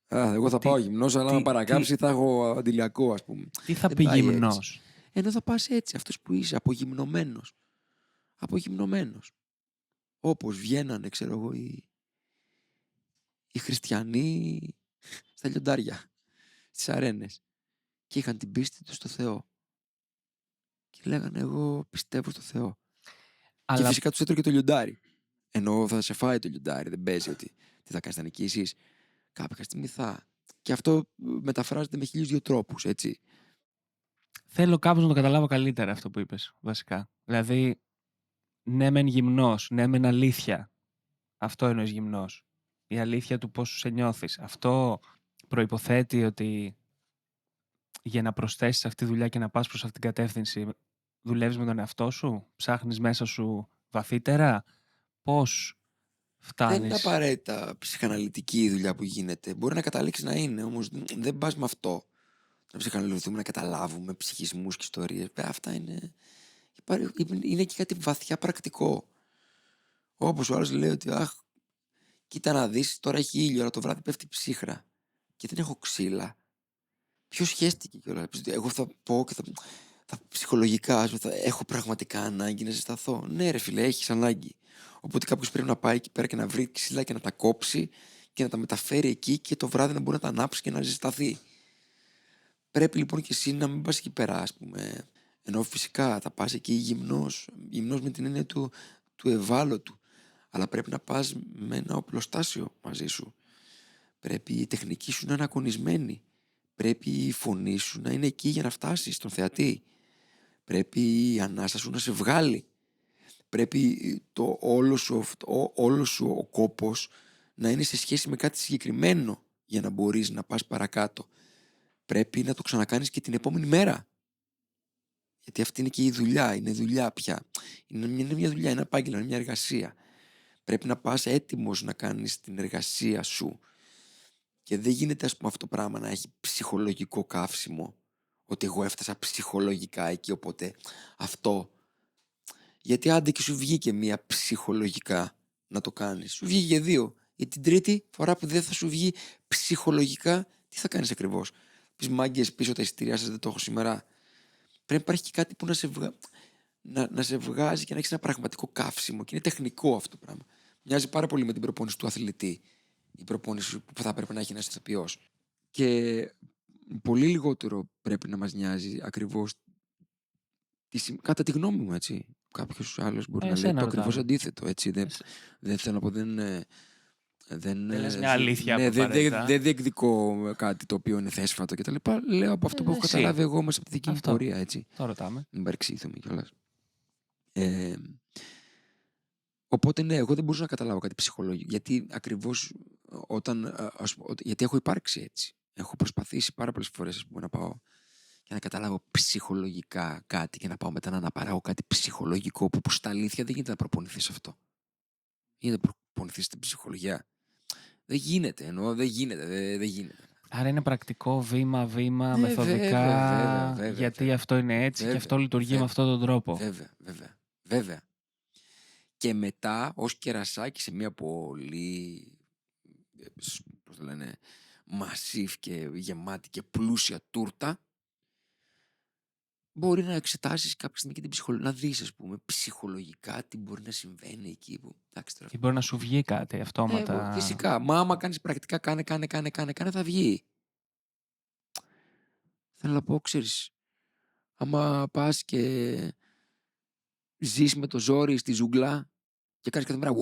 Εγώ θα πάω γυμνός, αλλά να παρακάψει θα έχω αντιλιακό, ας πούμε. Τι θα πει γυμνός? Ενώ θα πας έτσι, αυτός που είσαι, απογυμνωμένος. Όπως βγαίνανε, ξέρω εγώ, οι χριστιανοί στα λιοντάρια, στις αρένες, και είχαν την πίστη τους στο Θεό. Και λέγανε εγώ πιστεύω στο Θεό. Αλλά... Και φυσικά τους έτρωγε το λιοντάρι. Ενώ θα σε φάει το λιοντάρι, δεν παίζει ότι τι θα κάνεις, θα νικήσεις. Κάποια στιγμή θα. Και αυτό μεταφράζεται με 1002 τρόπους, έτσι. Θέλω κάπως να το καταλάβω καλύτερα αυτό που είπες, βασικά. Δηλαδή, ναι μεν γυμνός, ναι μεν αλήθεια. Αυτό εννοείς γυμνός. Η αλήθεια του πώς σε νιώθεις. Αυτό προϋποθέτει ότι για να προσθέσεις αυτή τη δουλειά και να πας προς αυτήν την κατεύθυνση, δουλεύεις με τον εαυτό σου, ψάχνεις μέσα σου βαθύτερα, πώς φτάνεις? Δεν είναι απαραίτητα ψυχαναλυτική η δουλειά που γίνεται. Μπορεί να καταλήξει να είναι, όμως δεν πας με αυτό. Να ψυχαναλυθούμε, να καταλάβουμε ψυχισμούς και ιστορίες. Αυτά είναι και κάτι βαθιά πρακτικό. Όπως ο άλλος λέει ότι κοίτα να δεις, τώρα έχει ήλιο, αλλά το βράδυ πέφτει ψύχρα και δεν έχω ξύλα. Ποιος σχέστηκε κιόλας? Εγώ θα πω και θα ψυχολογικά έχω πραγματικά ανάγκη να ζεσταθώ. Ναι ρε φίλε, έχεις ανάγκη. Οπότε κάποιος πρέπει να πάει εκεί πέρα και να βρει ξύλα και να τα κόψει και να τα μεταφέρει εκεί και το βράδυ να μπορεί να τα ανάψει και να ζεσταθεί. Πρέπει λοιπόν και εσύ να μην πας εκεί πέρα, ας πούμε. Ενώ φυσικά θα πας εκεί γυμνός με την έννοια του ευάλωτου. Αλλά πρέπει να πας με ένα οπλοστάσιο μαζί σου. Πρέπει η τεχνική σου να είναι ακονισμένη. Πρέπει η φωνή σου να είναι εκεί για να φτάσει στον θεατή. Πρέπει η ανάσα σου να σε βγάλει. Πρέπει όλο σου ο κόπος να είναι σε σχέση με κάτι συγκεκριμένο για να μπορείς να πας παρακάτω. Πρέπει να το ξανακάνεις και την επόμενη μέρα. Γιατί αυτή είναι και η δουλειά. Είναι δουλειά πια. Είναι μια δουλειά, ένα επάγγελμα, είναι μια εργασία. Πρέπει να πας έτοιμος να κάνεις την εργασία σου. Και δεν γίνεται, ας πούμε, αυτό το πράγμα να έχει ψυχολογικό καύσιμο. Ότι εγώ έφτασα ψυχολογικά εκεί, οπότε αυτό. Γιατί άντε και σου βγήκε μία ψυχολογικά να το κάνεις. Σου βγήκε και 2. Για την τρίτη φορά που δεν θα σου βγει ψυχολογικά, τι θα κάνεις ακριβώς? Πεις μάγκες, πίσω τα εισιτήριά σας, δεν το έχω σήμερα. Πρέπει να υπάρχει και κάτι που να σε βγάζει και να έχεις ένα πραγματικό καύσιμο. Και είναι τεχνικό αυτό το πράγμα. Μοιάζει πάρα πολύ με την προπόνηση του αθλητή. Η προπόνηση που θα πρέπει να έχει ένας ηθοποιός. Και πολύ λιγότερο πρέπει να μας νοιάζει ακριβώς κατά τη γνώμη μου, έτσι. Κάποιος άλλος μπορεί να λέει Εσένα το ακριβώς ρωτάμε. αντίθετο, έτσι. Δεν θέλω να πω, Δεν λες μια αλήθεια ναι, απαραίτητα. δεν διεκδικώ κάτι το οποίο είναι θέσφατο κτλ. Λέω από αυτό που έχω Εσύ. καταλάβει εγώ μέσα από τη δική μου Αυτό. πορεία, έτσι. Το ρωτάμε. Μην παρεξηγηθούμε κιόλας. Οπότε ναι, εγώ δεν μπορούσα να καταλάβω κάτι ψυχολογικό. Γιατί ακριβώς γιατί έχω υπάρξει έτσι. Έχω προσπαθήσει πάρα πολλές φορές να πάω για να καταλάβω ψυχολογικά κάτι και να πάω μετά να αναπαράγω κάτι ψυχολογικό που στα αλήθεια δεν γίνεται να προπονηθείς αυτό. Γίνεται να προπονηθείς την ψυχολογία. Δεν γίνεται, εννοώ, δεν γίνεται. Άρα είναι πρακτικό βήμα-βήμα, Ναι, μεθοδικά, βέβαια, γιατί αυτό είναι έτσι και αυτό λειτουργεί με αυτόν τον τρόπο. Βέβαια. Και μετά, ως κερασάκι σε μια πολύ, πώς το λένε, μασίφ και γεμάτη και πλούσια τούρτα, μπορεί να εξετάσεις κάποια στιγμή και την ψυχολογία, να δεις, ας πούμε, ψυχολογικά τι μπορεί να συμβαίνει εκεί. Ή μπορεί να σου βγει κάτι αυτόματα. Φυσικά. Μα άμα κάνεις πρακτικά, κάνε, θα βγει. Θέλω να πω, ξέρεις, άμα πας και ζεις με το ζόρι στη ζούγκλα και κάνεις κάθε μέρα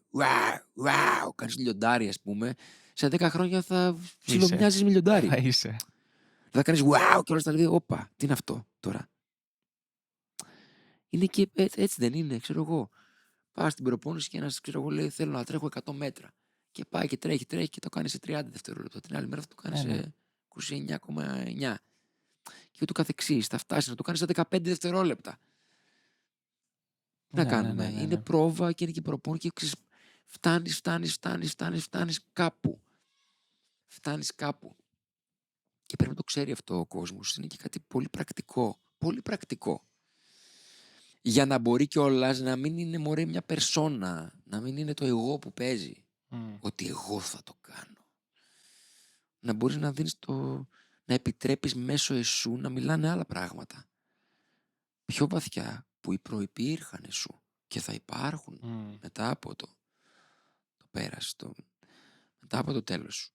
wow, κάνεις λιοντάρι, ας πούμε, σε 10 χρόνια θα ψιλομοιάζεις με λιοντάρι. Θα είσαι. Θα κάνεις wow και όλα θα λέει, όπα, τι είναι αυτό τώρα? Είναι και έτσι δεν είναι, ξέρω εγώ. Πας στην προπόνηση και ένας, ξέρω εγώ, λέει, θέλω να τρέχω 100 μέτρα. Και πάει και τρέχει και το κάνει σε 30 δευτερόλεπτα. Την άλλη μέρα θα το κάνει σε 29,9. Και ούτω καθεξής. Θα φτάσει να το κάνει σε 15 δευτερόλεπτα. Τι να κάνουμε. Είναι πρόβα και είναι και προπόνηση και φτάνεις κάπου. Φτάνεις κάπου. Και πρέπει να το ξέρει αυτό ο κόσμος. Είναι και κάτι πολύ πρακτικό. Πολύ πρακτικό. Για να μπορεί κιόλας να μην είναι μωρέ μια περσόνα. Να μην είναι το εγώ που παίζει. Ότι εγώ θα το κάνω. Να μπορείς να δίνεις να επιτρέπεις μέσω εσού να μιλάνε άλλα πράγματα. Πιο βαθιά που προϋπήρχαν εσού και θα υπάρχουν μετά από το πέρας, μετά από το τέλος σου.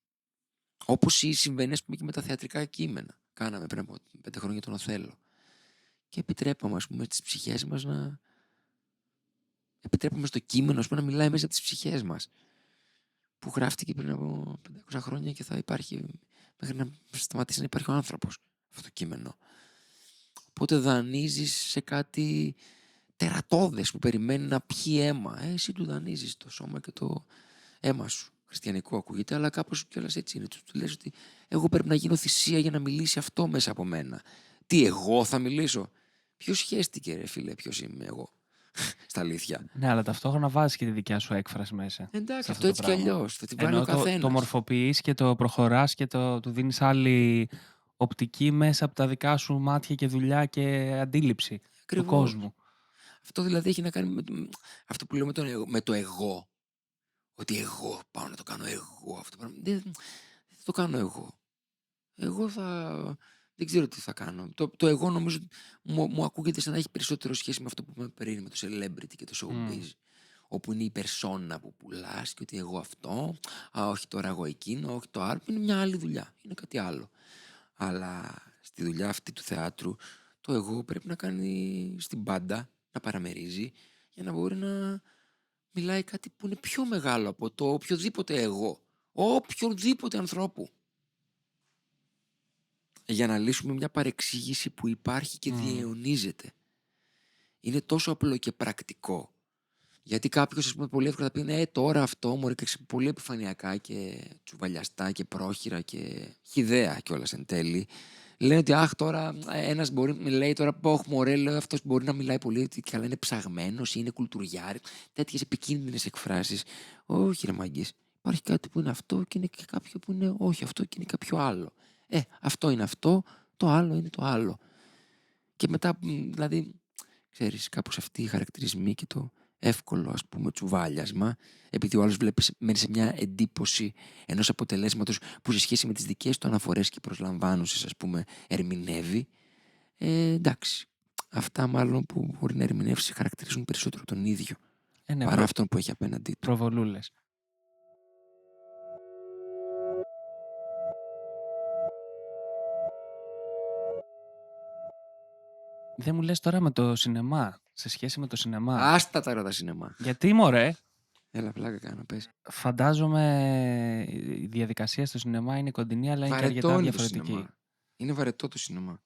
Όπως συμβαίνει, ας πούμε, και με τα θεατρικά κείμενα. Κάναμε πριν από 5 χρόνια τον Οθέλο. Και επιτρέπαμε, ας πούμε, τις ψυχές μας να... Επιτρέπαμε στο κείμενο, ας πούμε, να μιλάει μέσα από τις ψυχές μας. Που γράφτηκε πριν από 500 χρόνια και θα υπάρχει μέχρι να σταματήσει να υπάρχει ο άνθρωπος αυτό το κείμενο. Οπότε δανείζεις σε κάτι τερατώδες που περιμένει να πιει αίμα. Εσύ του δανείζεις το σώμα και το αίμα σου. Χριστιανικό ακούγεται, αλλά κάπως κιόλας έτσι είναι. Του λες ότι εγώ πρέπει να γίνω θυσία για να μιλήσει αυτό μέσα από μένα. Τι, εγώ θα μιλήσω? Ποιος σχέστηκε, ρε φίλε, ποιος είμαι εγώ? Στα αλήθεια. Ναι, αλλά ταυτόχρονα βάζεις και τη δικιά σου έκφραση μέσα. Εντάξει, αυτό έτσι κι αλλιώς. Θα την βάλει ο καθένας. Το μορφοποιείς και το προχωράς και του δίνεις άλλη οπτική μέσα από τα δικά σου μάτια και δουλειά και αντίληψη του κόσμου. Αυτό δηλαδή έχει να κάνει με αυτό που λέω με το εγώ. Ότι εγώ πάω να το κάνω εγώ αυτό το πράγμα. Δεν θα το κάνω εγώ. Εγώ δεν ξέρω τι θα κάνω. Το εγώ νομίζω μου ακούγεται σαν να έχει περισσότερο σχέση με αυτό που είπαμε πριν, με το celebrity και το showbiz. Όπου είναι η περσόνα που πουλάς και ότι εγώ αυτό, όχι τώρα εγώ εκείνο, όχι το άλλο. Είναι μια άλλη δουλειά. Είναι κάτι άλλο. Αλλά στη δουλειά αυτή του θεάτρου, το εγώ πρέπει να κάνει στην πάντα, να παραμερίζει, για να μπορεί να μιλάει κάτι που είναι πιο μεγάλο από το οποιοδήποτε εγώ. Οποιοδήποτε ανθρώπου. Για να λύσουμε μια παρεξήγηση που υπάρχει και διαιωνίζεται. Είναι τόσο απλό και πρακτικό. Γιατί κάποιος, ας πούμε, πολύ εύκολα θα πει τώρα αυτό μωρέ, και πολύ επιφανειακά και τσουβαλιαστά και πρόχειρα και χυδαία κιόλας εν τέλει. Λένε ότι τώρα ένας μπορεί να λέει τώρα πω μωρέ, λέω, αυτός μπορεί να μιλάει πολύ και καλά είναι ψαγμένος ή είναι κουλτουριάρη. Τέτοιες επικίνδυνες εκφράσεις. Όχι ρε μάγκες. Υπάρχει κάτι που είναι αυτό και είναι και κάποιο που είναι όχι αυτό και είναι κάποιο άλλο. Αυτό είναι αυτό, το άλλο είναι το άλλο. Και μετά δηλαδή ξέρεις, κάπως αυτοί οι χαρακτηρισμοί και το εύκολο, ας πούμε, τσουβάλιασμα, επειδή ο άλλος μένει σε μια εντύπωση ενός αποτελέσματος που σε σχέση με τις δικές του αναφορές και προσλαμβάνωσες, ας πούμε, ερμηνεύει. Εντάξει. Αυτά μάλλον που μπορεί να ερμηνεύσει χαρακτηρίζουν περισσότερο τον ίδιο Ναι, παρά αυτόν που έχει απέναντί του. προβολούλες. Δεν μου λες τώρα με το σινεμά, σε σχέση με το σινεμά. Άστα τα ρώτα σινεμά. Γιατί μωρέ, Έλα, πλάκα κάνω, πες. φαντάζομαι η διαδικασία στο σινεμά είναι κοντινή, αλλά είναι και αρκετά είναι το διαφορετική. σινεμά. Είναι βαρετό το σινεμά.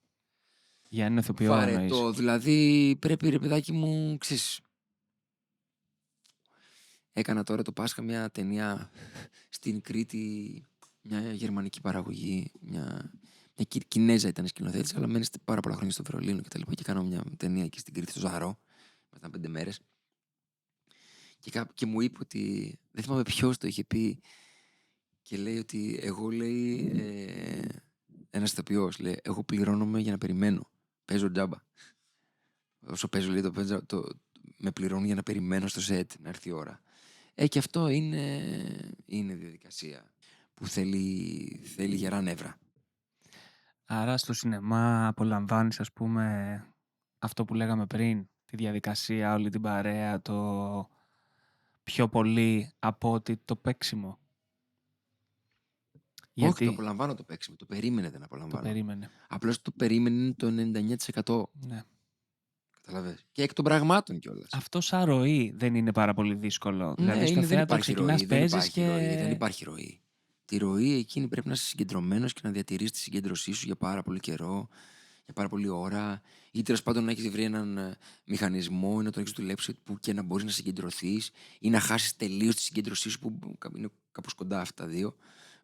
Για έναν ηθοποιό εννοείς. Βαρετό, δηλαδή πρέπει, ρε παιδάκι μου, ξέρεις. Έκανα τώρα το Πάσχα μια ταινία στην Κρήτη, μια γερμανική παραγωγή, μια Κινέζα ήταν σκηνοθέτης, αλλά μένει πάρα πολλά χρόνια στο Βερολίνο και τα λοιπά, και κάνω μια ταινία εκεί στην Κρήτη, στο Ζαρό, μετά 5 μέρες. Και μου είπε ότι, δεν θυμάμαι ποιος το είχε πει, και λέει ότι εγώ, λέει, ένας ηθοποιός, λέει, εγώ πληρώνομαι για να περιμένω, παίζω τζάμπα. Όσο παίζω, λέει, με πληρώνουν για να περιμένω στο σετ να έρθει η ώρα. Και αυτό είναι διαδικασία που θέλει γερά νεύρα. Άρα στο σινεμά απολαμβάνεις, ας πούμε, αυτό που λέγαμε πριν, τη διαδικασία, όλη την παρέα, το πιο πολύ από ότι το παίξιμο. Όχι, το απολαμβάνω το παίξιμο. Το περίμενε, δεν Το απολαμβάνω. περίμενε. Απλώς το περίμενε είναι το 99%. Ναι. Καταλαβες. Και εκ των πραγμάτων κιόλας. Αυτό σαν ροή δεν είναι πάρα πολύ δύσκολο. Ναι, Δηλαδή στο δεν θέατρο υπάρχει ξεκινάς, ροή, παίζεις και... δεν υπάρχει ροή. Τη ροή εκείνη πρέπει να είσαι συγκεντρωμένος και να διατηρείς τη συγκέντρωσή σου για πάρα πολύ καιρό, για πάρα πολλή ώρα, ή τέλος πάντων να έχεις βρει έναν μηχανισμό ή να τον έχεις δουλέψει που και να μπορείς να συγκεντρωθείς, ή να χάσεις τελείως τη συγκέντρωσή σου, που είναι κάπως κοντά αυτά τα δύο.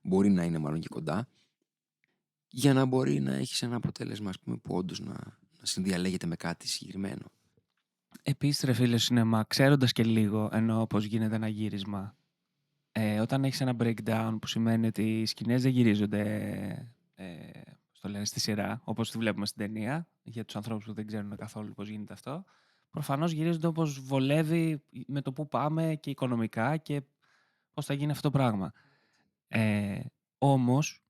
Μπορεί να είναι μάλλον και κοντά. Για να μπορεί να έχεις ένα αποτέλεσμα, ας πούμε, που όντως να συνδιαλέγεται με κάτι συγκεκριμένο. Επίσης, ρε φίλε, σινεμά, ξέροντας και λίγο ενώ πώς γίνεται ένα γύρισμα, όταν έχεις ένα breakdown, που σημαίνει ότι οι σκηνές δεν γυρίζονται στο λένε στη σειρά, όπως τη βλέπουμε στην ταινία, για τους ανθρώπους που δεν ξέρουν καθόλου πώς γίνεται αυτό, προφανώς γυρίζονται όπως βολεύει με το που πάμε και οικονομικά και πώς θα γίνει αυτό το πράγμα. Όμως,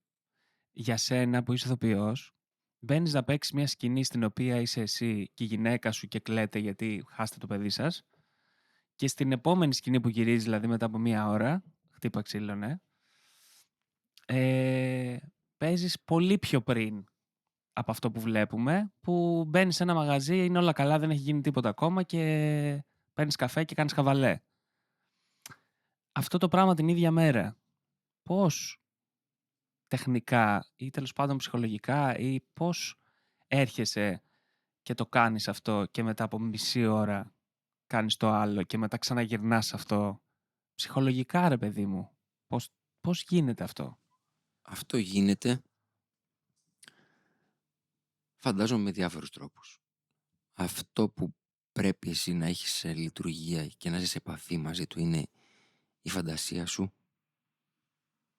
για σένα που είσαι ηθοποιός, μπαίνεις να παίξεις μια σκηνή στην οποία είσαι εσύ και η γυναίκα σου και κλαίτε γιατί χάσετε το παιδί σας, και στην επόμενη σκηνή που γυρίζει, δηλαδή μετά από μία ώρα, χτύπα ξύλο, ναι, παίζεις πολύ πιο πριν από αυτό που βλέπουμε, που μπαίνεις σε ένα μαγαζί, είναι όλα καλά, δεν έχει γίνει τίποτα ακόμα και παίρνεις καφέ και κάνεις χαβαλέ. Αυτό το πράγμα την ίδια μέρα, πώς τεχνικά ή τέλος πάντων ψυχολογικά, ή πώς έρχεσαι και το κάνεις αυτό και μετά από μισή ώρα κάνεις το άλλο και μετά ξαναγυρνάς αυτό ψυχολογικά, ρε παιδί μου, πώς γίνεται αυτό? Αυτό γίνεται, φαντάζομαι, με διάφορους τρόπους. Αυτό που πρέπει εσύ να έχεις σε λειτουργία και να είσαι σε επαφή μαζί του είναι η φαντασία σου,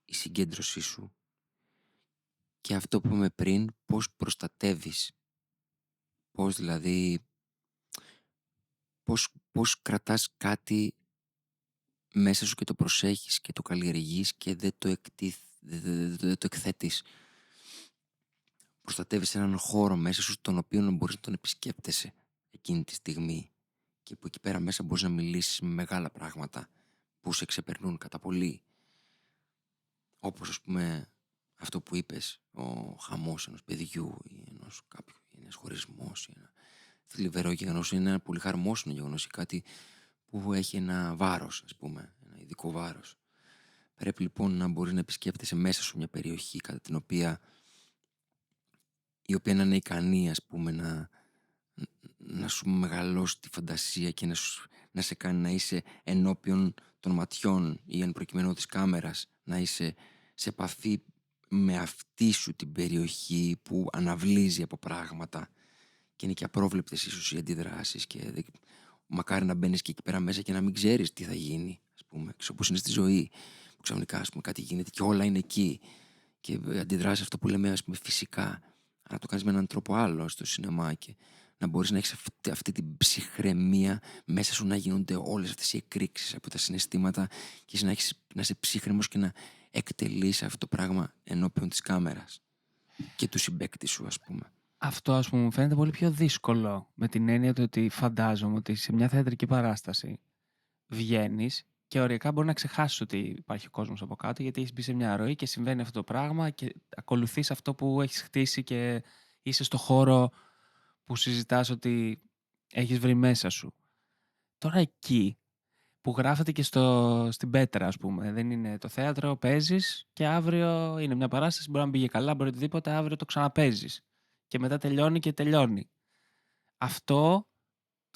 η συγκέντρωσή σου και αυτό που είπαμε πριν, πώς προστατεύεις. Πώς δηλαδή, πώς κρατάς κάτι μέσα σου και το προσέχεις και το καλλιεργείς και δεν το εκθέτεις. Προστατεύεις έναν χώρο μέσα σου, τον οποίο μπορείς να τον επισκέπτεσαι εκείνη τη στιγμή και που εκεί πέρα μέσα μπορείς να μιλήσεις με μεγάλα πράγματα που σε ξεπερνούν κατά πολύ. Όπως, ας πούμε, αυτό που είπες, ο χαμός ενός παιδιού ή ενός κάποιου, ή ένας χωρισμός ή ένα θλιβερό γεγονός, είναι ένα πολύ χαρμόσυνο γεγονός ή κάτι που έχει ένα βάρος, ας πούμε, ένα ειδικό βάρος. Πρέπει λοιπόν να μπορείς να επισκέπτεσαι μέσα σου μια περιοχή κατά την οποία, η οποία να είναι ικανή, ας πούμε, να σου μεγαλώσει τη φαντασία και να σε κάνει να είσαι ενώπιον των ματιών ή εν προκειμένου της κάμερας, να είσαι σε επαφή με αυτή σου την περιοχή που αναβλύζει από πράγματα και είναι και απρόβλεπτες ίσως οι αντιδράσεις και μακάρι να μπαίνεις και εκεί πέρα μέσα και να μην ξέρεις τι θα γίνει, ας πούμε, όπως είναι στη ζωή, που ξαφνικά, ας πούμε, κάτι γίνεται και όλα είναι εκεί και αντιδράσεις αυτό που λέμε, ας πούμε, φυσικά, αλλά το κάνεις με έναν τρόπο άλλο στο σινεμά και να μπορείς να έχεις αυτή την ψυχραιμία μέσα σου, να γίνονται όλες αυτές οι εκρήξεις από τα συναισθήματα και εσύ να είσαι ψύχρεμος και να εκτελείς αυτό το πράγμα ενώπιον της κάμερας και του συμπαίκτη σου, ας πούμε. Αυτό, ας πούμε, μου φαίνεται πολύ πιο δύσκολο, με την έννοια του ότι φαντάζομαι ότι σε μια θεατρική παράσταση βγαίνεις και οριακά μπορεί να ξεχάσεις ότι υπάρχει κόσμος από κάτω, γιατί έχεις μπει σε μια ροή και συμβαίνει αυτό το πράγμα και ακολουθείς αυτό που έχεις χτίσει και είσαι στο χώρο που συζητάς ότι έχεις βρει μέσα σου. Τώρα εκεί που γράφεται και στην πέτρα, ας πούμε, δεν είναι το θέατρο, παίζεις και αύριο είναι μια παράσταση, μπορεί να πήγε καλά, μπορεί οτιδήποτε, αύριο το ξαναπαίζεις. Και μετά τελειώνει και τελειώνει. Αυτό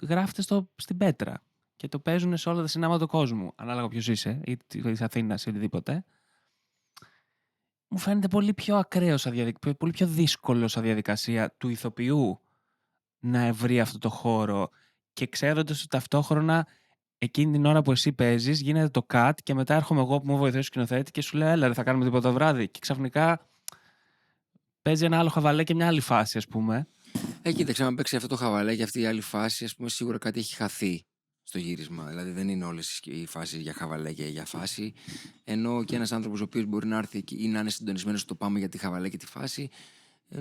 γράφεται στην πέτρα και το παίζουν σε όλα τα σινάμα του κόσμου, ανάλογα ποιος είσαι, ή της Αθήνας ή οτιδήποτε. Μου φαίνεται πολύ πιο ακραίο, πολύ πιο δύσκολο σαν διαδικασία του ηθοποιού να βρει αυτό το χώρο και ξέροντας ότι ταυτόχρονα εκείνη την ώρα που εσύ παίζεις γίνεται το cut και μετά έρχομαι εγώ που μου βοηθάει ο σκηνοθέτη και σου λέω έλα ρε, θα κάνουμε τίποτα το βράδυ και ξαφνικά παίζει ένα άλλο χαβαλέ και μια άλλη φάση, ας πούμε. Κοίταξε, άμα παίξει αυτό το χαβαλέ και αυτή η άλλη φάση, ας πούμε, σίγουρα κάτι έχει χαθεί στο γύρισμα. Δηλαδή δεν είναι όλες οι φάσεις για χαβαλέ και για φάση. Ενώ και ένας άνθρωπος ο οποίος μπορεί να έρθει ή να είναι συντονισμένος στο πάμε για τη χαβαλέ και τη φάση,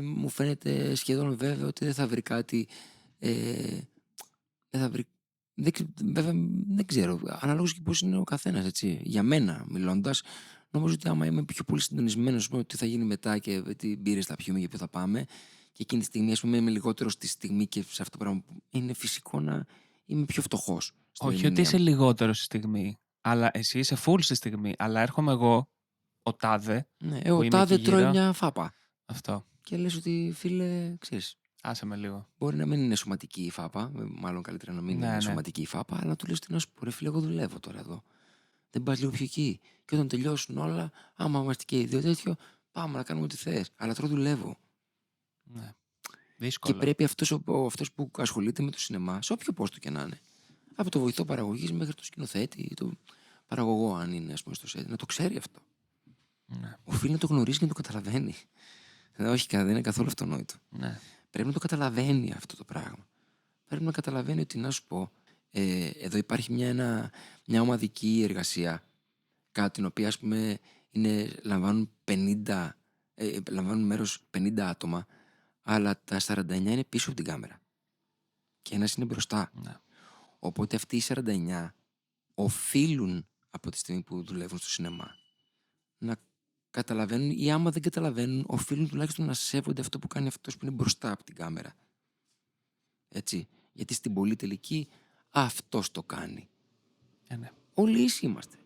μου φαίνεται σχεδόν βέβαιο ότι δεν θα βρει κάτι. Δεν θα βρει. Βέβαια, δεν ξέρω. Αναλόγως και πώς είναι ο καθένας, έτσι. Για μένα, μιλώντας, νομίζω ότι άμα είμαι πιο πολύ συντονισμένος, τι θα γίνει μετά και τι μπύρες θα πιούμε και πού θα πάμε. Και εκείνη τη στιγμή, ας πούμε, είμαι λιγότερο στη στιγμή και σε αυτό το πράγμα που είναι φυσικό να είμαι πιο φτωχός. Όχι ότι είσαι λιγότερο στη στιγμή, αλλά εσύ είσαι full στη στιγμή. Αλλά έρχομαι εγώ, ο τάδε. Ναι, ο τάδε τρώει μια φάπα. Αυτό. Και λες ότι, φίλε, ξέρεις. Άσε με λίγο. Μπορεί να μην είναι σωματική η φάπα, μάλλον καλύτερα να μην είναι σωματική η φάπα, αλλά του λες τι να σου πω, ρε φίλε, εγώ δουλεύω τώρα εδώ. Δεν πας λίγο πιο εκεί. Και όταν τελειώσουν όλα, άμα είμαστε και οι δύο τέτοιο, πάμε να κάνουμε ό,τι θες. Αλλά τώρα δουλεύω. Ναι. Δύσκολο. Και πρέπει αυτός που ασχολείται με το σινεμά, σε όποιο πόστο και να είναι, από το βοηθό παραγωγής μέχρι το σκηνοθέτη ή το παραγωγό, αν είναι, ας πούμε, στο σετ, να το ξέρει αυτό. Ναι. Οφείλει να το γνωρίζει και να το καταλαβαίνει. Όχι, δεν είναι καθόλου αυτονόητο. Ναι. Πρέπει να το καταλαβαίνει αυτό το πράγμα. Πρέπει να καταλαβαίνει ότι, να σου πω, εδώ υπάρχει μια ομαδική εργασία, κατά την οποία, ας πούμε, λαμβάνουν μέρος 50 άτομα, αλλά τα 49 είναι πίσω από την κάμερα και ένας είναι μπροστά. Ναι. Οπότε αυτοί οι 49 οφείλουν, από τη στιγμή που δουλεύουν στο σινεμά, να καταλαβαίνουν, ή άμα δεν καταλαβαίνουν, οφείλουν τουλάχιστον να σέβονται αυτό που κάνει αυτός που είναι μπροστά από την κάμερα. Έτσι. Γιατί στην πολύ τελική αυτός το κάνει. Ναι. Όλοι ίσοι είμαστε.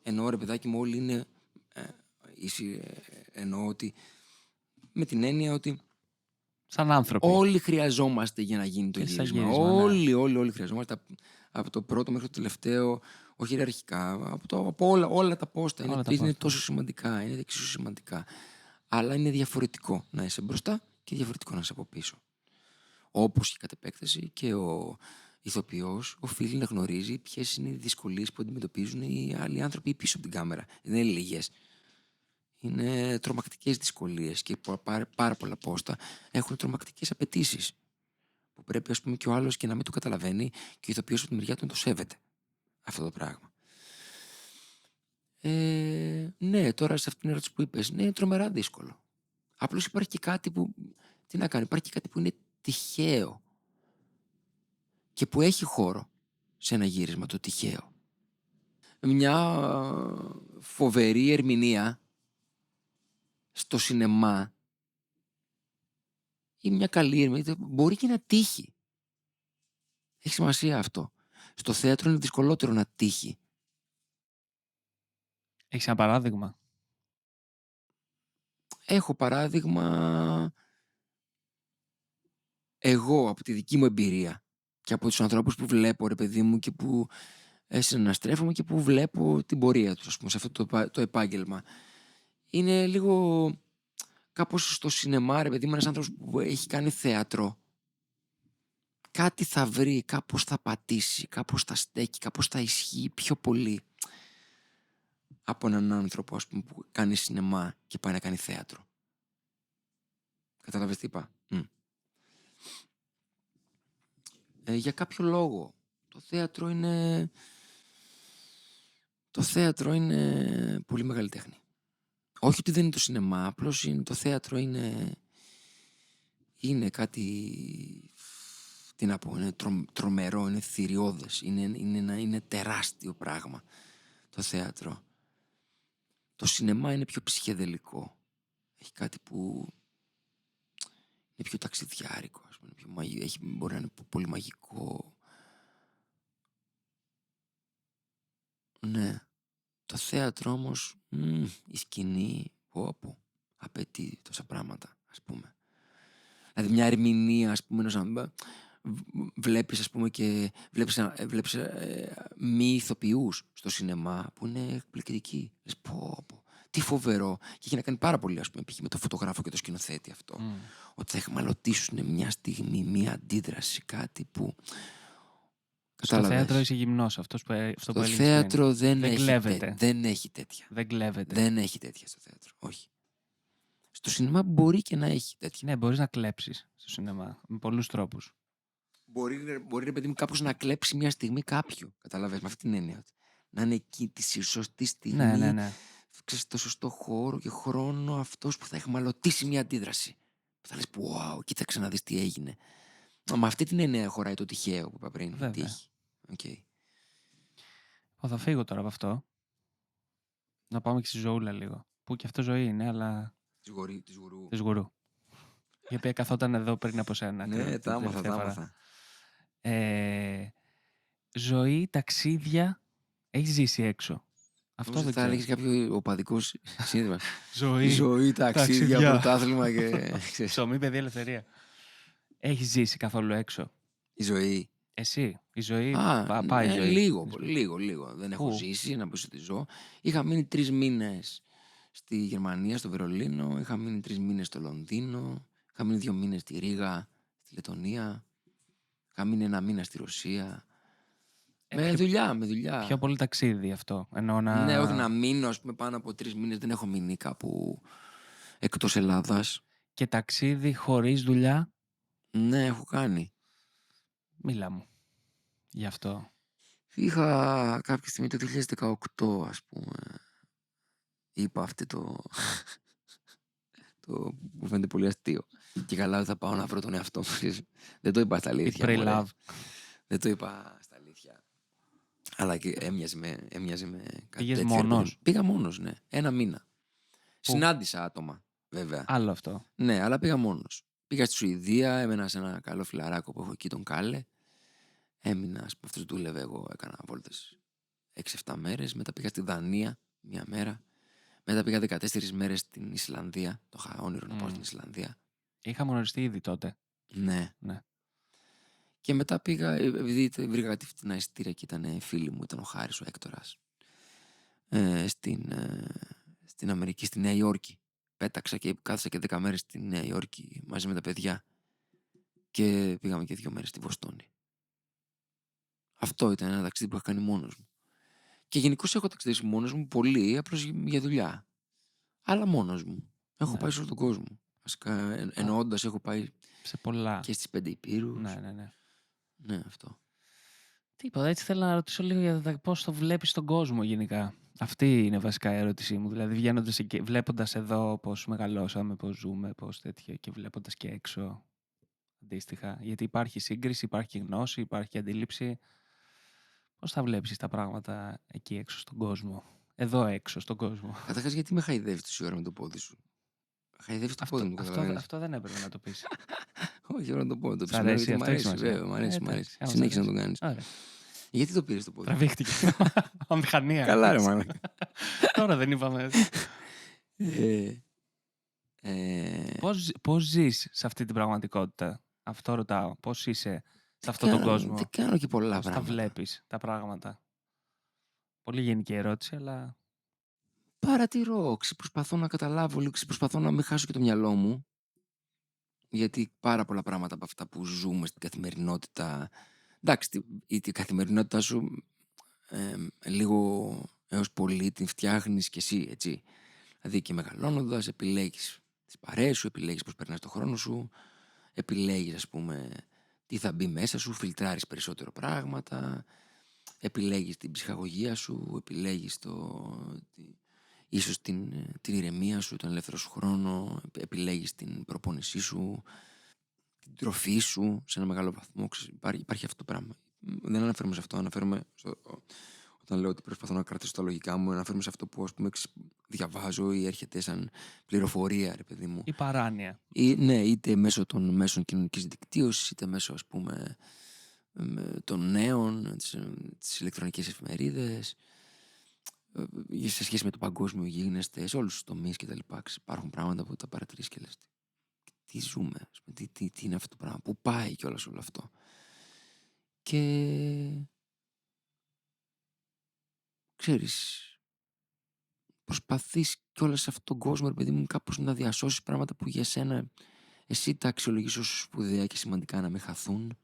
Ενώ ρε παιδάκι μου, όλοι είναι ίσοι. Εννοώ ότι με την έννοια ότι σαν άνθρωποι όλοι χρειαζόμαστε για να γίνει το γύρισμα. Όλοι χρειαζόμαστε, από το πρώτο μέχρι το τελευταίο, όχι ιεραρχικά, από όλα τα πόστα. Είναι τόσο σημαντικά, είναι εξίσου σημαντικά. Αλλά είναι διαφορετικό να είσαι μπροστά και διαφορετικό να είσαι από πίσω. Όπως και κατ' επέκταση και ο ηθοποιός οφείλει να γνωρίζει ποιες είναι οι δυσκολίες που αντιμετωπίζουν οι άλλοι άνθρωποι πίσω από την κάμερα. Δεν είναι λίγες. Είναι τρομακτικές δυσκολίες και πάρα πολλά πόστα έχουν τρομακτικές απαιτήσεις. Που πρέπει, ας πούμε, και ο άλλος και να μην το καταλαβαίνει και ο ηθοποιός από τη μεριά του να το σέβεται αυτό το πράγμα. Ναι, τώρα σε αυτήν την ερώτηση που είπες, ναι, είναι τρομερά δύσκολο. Απλώς υπάρχει και κάτι που. Τι να κάνει, υπάρχει και κάτι που είναι τυχαίο και που έχει χώρο σε ένα γύρισμα, το τυχαίο. Μια φοβερή ερμηνεία στο σινεμά ή μια καλή ερμηνεία μπορεί και να τύχει. Έχει σημασία αυτό. Στο θέατρο είναι δυσκολότερο να τύχει. Έχεις ένα παράδειγμα? Έχω παράδειγμα εγώ από τη δική μου εμπειρία και από τους ανθρώπους που βλέπω, ρε παιδί μου, και που συναναστρέφομαι και που βλέπω την πορεία τους, ας πούμε, σε αυτό το επάγγελμα. Είναι λίγο κάπως στο σινεμά, ρε παιδί μου, ένας άνθρωπος που έχει κάνει θέατρο. Κάτι θα βρει, κάπως θα πατήσει, κάπως θα στέκει, κάπως θα ισχύει πιο πολύ από έναν άνθρωπο, ας πούμε, που κάνει σινεμά και πάει να κάνει θέατρο. Κατάλαβες τι είπα? Για κάποιο λόγο. Το θέατρο είναι πολύ μεγάλη τέχνη. Όχι ότι δεν είναι το σινεμά, απλώς το θέατρο είναι κάτι, τι να πω, είναι τρομερό, είναι θηριώδες, είναι τεράστιο πράγμα το θέατρο. Το σινεμά είναι πιο ψυχεδελικό. Έχει κάτι που είναι πιο ταξιδιάρικο, ας πούμε, μπορεί να είναι πολύ μαγικό. Ναι. Το θέατρο όμως, η σκηνή, απαιτεί τόσα πράγματα, ας πούμε. Δηλαδή μια ερμηνεία, ας πούμε, βλέπεις, ας πούμε, και βλέπεις μη ηθοποιούς στο σινεμά που είναι εκπληκτικοί. Λες τι φοβερό. Και έχει να κάνει πάρα πολύ, ας πούμε, με το φωτογράφο και το σκηνοθέτη αυτό. Ότι θα εχμαλωτήσουν μια στιγμή, μια αντίδραση, κάτι που... Στο θέατρο είσαι γυμνός, αυτό που έλεγες πριν. Στο θέατρο δεν έχει τέτοια. Δεν κλέβεται. Δεν έχει τέτοια στο θέατρο, όχι. Στο σινεμά μπορεί και να έχει τέτοια. Ναι, μπορείς να κλέψεις στο σινεμά με πολλούς τρόπους. Μπορεί, ρε παιδί μου, κάποιος να κλέψει μια στιγμή κάποιου. Καταλαβαίνεις, με αυτή την έννοια. Να είναι εκεί τη σωστή στιγμή, ναι. Στο σωστό χώρο και χρόνο, αυτός που θα εχμαλωτήσει μια αντίδραση. Που θα λες, κοίταξε να δεις τι έγινε. Με αυτή την έννοια χωράει το τυχαίο που είπα πριν. Βέβαια. Okay. Θα φύγω τώρα από αυτό. Να πάμε και στη Ζωούλα λίγο. Που και αυτό ζωή είναι, αλλά... Της Γουρού. Η οποία καθόταν εδώ πριν από σένα. Ναι, τα άμαθα. Ζωή, ταξίδια, έχεις ζήσει έξω. Αυτό δεν θα έλεγες κάποιο οπαδικό σύνδεσμο. Ζωή, ταξίδια, πρωτάθλημα και... Ψωμί, παιδί, ελευθερία. Έχεις ζήσει καθόλου έξω? Η ζωή. Εσύ, η ζωή, πάει η ζωή. Λίγο. Δεν έχω ζήσει, να πω ότι ζω. Είχα μείνει 3 μήνες στη Γερμανία, στο Βερολίνο. Είχα μείνει 3 μήνες στο Λονδίνο. Είχα μείνει 2 μήνες στη Ρήγα, στη Λετωνία. Είχα μείνει 1 μήνα στη Ρωσία. Με δουλειά. Πιο πολύ ταξίδι αυτό. Ναι, όχι να μείνω, ας πούμε, πάνω από 3 μήνες. Δεν έχω μείνει κάπου εκτός Ελλάδας. Και ταξίδι χωρίς δουλειά? Ναι, έχω κάνει. Μίλα μου γι' αυτό. Είχα κάποια στιγμή το 2018, ας πούμε, είπα αυτό το που φαίνεται πολύ αστείο. Και καλά θα πάω να βρω τον εαυτό μου. Δεν το είπα στα αλήθεια. Δεν το είπα στα αλήθεια. Αλλά και έμοιαζε με κάτι. Πήγες μόνος? Πήγα μόνος, ναι. 1 μήνα. Συνάντησα άτομα, βέβαια. Άλλο αυτό. Ναι, αλλά πήγα μόνος. Πήγα στη Σουηδία, έμενα σε ένα καλό φιλαράκο που έχω εκεί, τον Κάλε. Έμεινα, ας πούμε, αυτός δούλευε, εγώ έκανα βόλτες 6-7 μέρες. Μετά πήγα στη Δανία 1 μέρα. Μετά πήγα 14 μέρες στην Ισλανδία. Το είχα όνειρο να πάω στην Ισλανδία. Είχαμε γνωριστεί ήδη τότε. Ναι. Και μετά πήγα, επειδή βρήκα κάτι φτηνά εισιτήρια και ήταν φίλοι μου, ήταν ο Χάρης, ο Έκτορας, στην Αμερική, στη Νέα Υόρκη. Πέταξα και κάθισα και 10 μέρες στη Νέα Υόρκη μαζί με τα παιδιά. Και πήγαμε και 2 μέρες στη Βοστόνη. Αυτό ήταν ένα ταξίδι που είχα κάνει μόνος μου. Και γενικώς έχω ταξιδέψει μόνος μου πολύ, απλώς για δουλειά. Αλλά μόνος μου. Έχω πάει σε όλο τον κόσμο. Βασικά, εννοώντας, έχω πάει σε πολλά. Και στις 5 υπήρους. Ναι. Ναι, αυτό. Τίποτα, έτσι θέλω να ρωτήσω λίγο για πώς το βλέπεις τον κόσμο γενικά. Αυτή είναι βασικά η ερώτησή μου. Δηλαδή, βλέποντας εδώ πώς μεγαλώσαμε, πώς ζούμε, πώς τέτοια, και βλέποντας και έξω αντίστοιχα. Γιατί υπάρχει σύγκριση, υπάρχει γνώση, υπάρχει αντίληψη. Πώς θα βλέπεις τα πράγματα εκεί έξω στον κόσμο? Εδώ έξω στον κόσμο. Καταρχάς, γιατί με χαϊδεύεις τόση ώρα με το πόδι σου? Χαϊδεύεις το πόδι μου, αυτό δεν έπρεπε να το πεις. Όχι, ώρα να το πω. Μ' αρέσει, βέβαια, μ' αρέσει. Συνέχισε να το κάνεις. Γιατί το πήρες το πόδι? Τραβήχτηκε. Αμηχανία. Καλά, ρε μάνα. Τώρα δεν είπαμε. Πώς ζεις σε αυτή την πραγματικότητα? Αυτό ρωτάω. Πώς είσαι σε αυτόν τον κόσμο? Δεν κάνω και πολλά πράγματα. Πώς τα βλέπεις τα πράγματα? Πολύ γενική ερώτηση, αλλά... Παρατηρώ, προσπαθώ να καταλάβω λίγο, προσπαθώ να μην χάσω και το μυαλό μου. Γιατί πάρα πολλά πράγματα από αυτά που ζούμε στην καθημερινότητα... Εντάξει, η καθημερινότητά σου λίγο έως πολύ την φτιάχνεις κι εσύ, έτσι. Δηλαδή και μεγαλώνοντας επιλέγεις τις παρέες σου, επιλέγεις πώς περνάς τον χρόνο σου, επιλέγεις, ας πούμε, τι θα μπει μέσα σου, φιλτράρεις περισσότερο πράγματα, επιλέγεις την ψυχαγωγία σου, επιλέγεις ίσως την ηρεμία σου, τον ελεύθερο σου χρόνο, επιλέγεις την προπόνησή σου, την τροφή σου σε ένα μεγάλο βαθμό. Υπάρχει αυτό το πράγμα. Δεν αναφέρομαι σε αυτό, όταν λέω ότι προσπαθώ να κρατήσω τα λογικά μου, αναφέρομαι σε αυτό που, ας πούμε, διαβάζω ή έρχεται σαν πληροφορία, ρε παιδί μου. Η παράνοια. Ναι, είτε μέσω των μέσων κοινωνικής δικτύωσης, είτε μέσω, ας πούμε, των νέων, τις ηλεκτρονικές εφημερίδες, σε σχέση με το παγκόσμιο γίγνεσθε, σε όλους τους τομείς κτλ. Υπάρχουν πράγματα που τα παρατηρείς και λες τι ζούμε, τι είναι αυτό το πράγμα, πού πάει κιόλας όλο αυτό. Και ξέρεις, προσπαθείς κιόλας σε αυτόν τον κόσμο, ρε παιδί μου, κάπως να διασώσεις πράγματα που για σένα εσύ τα αξιολογείς ως σπουδαία και σημαντικά να μην χαθούν.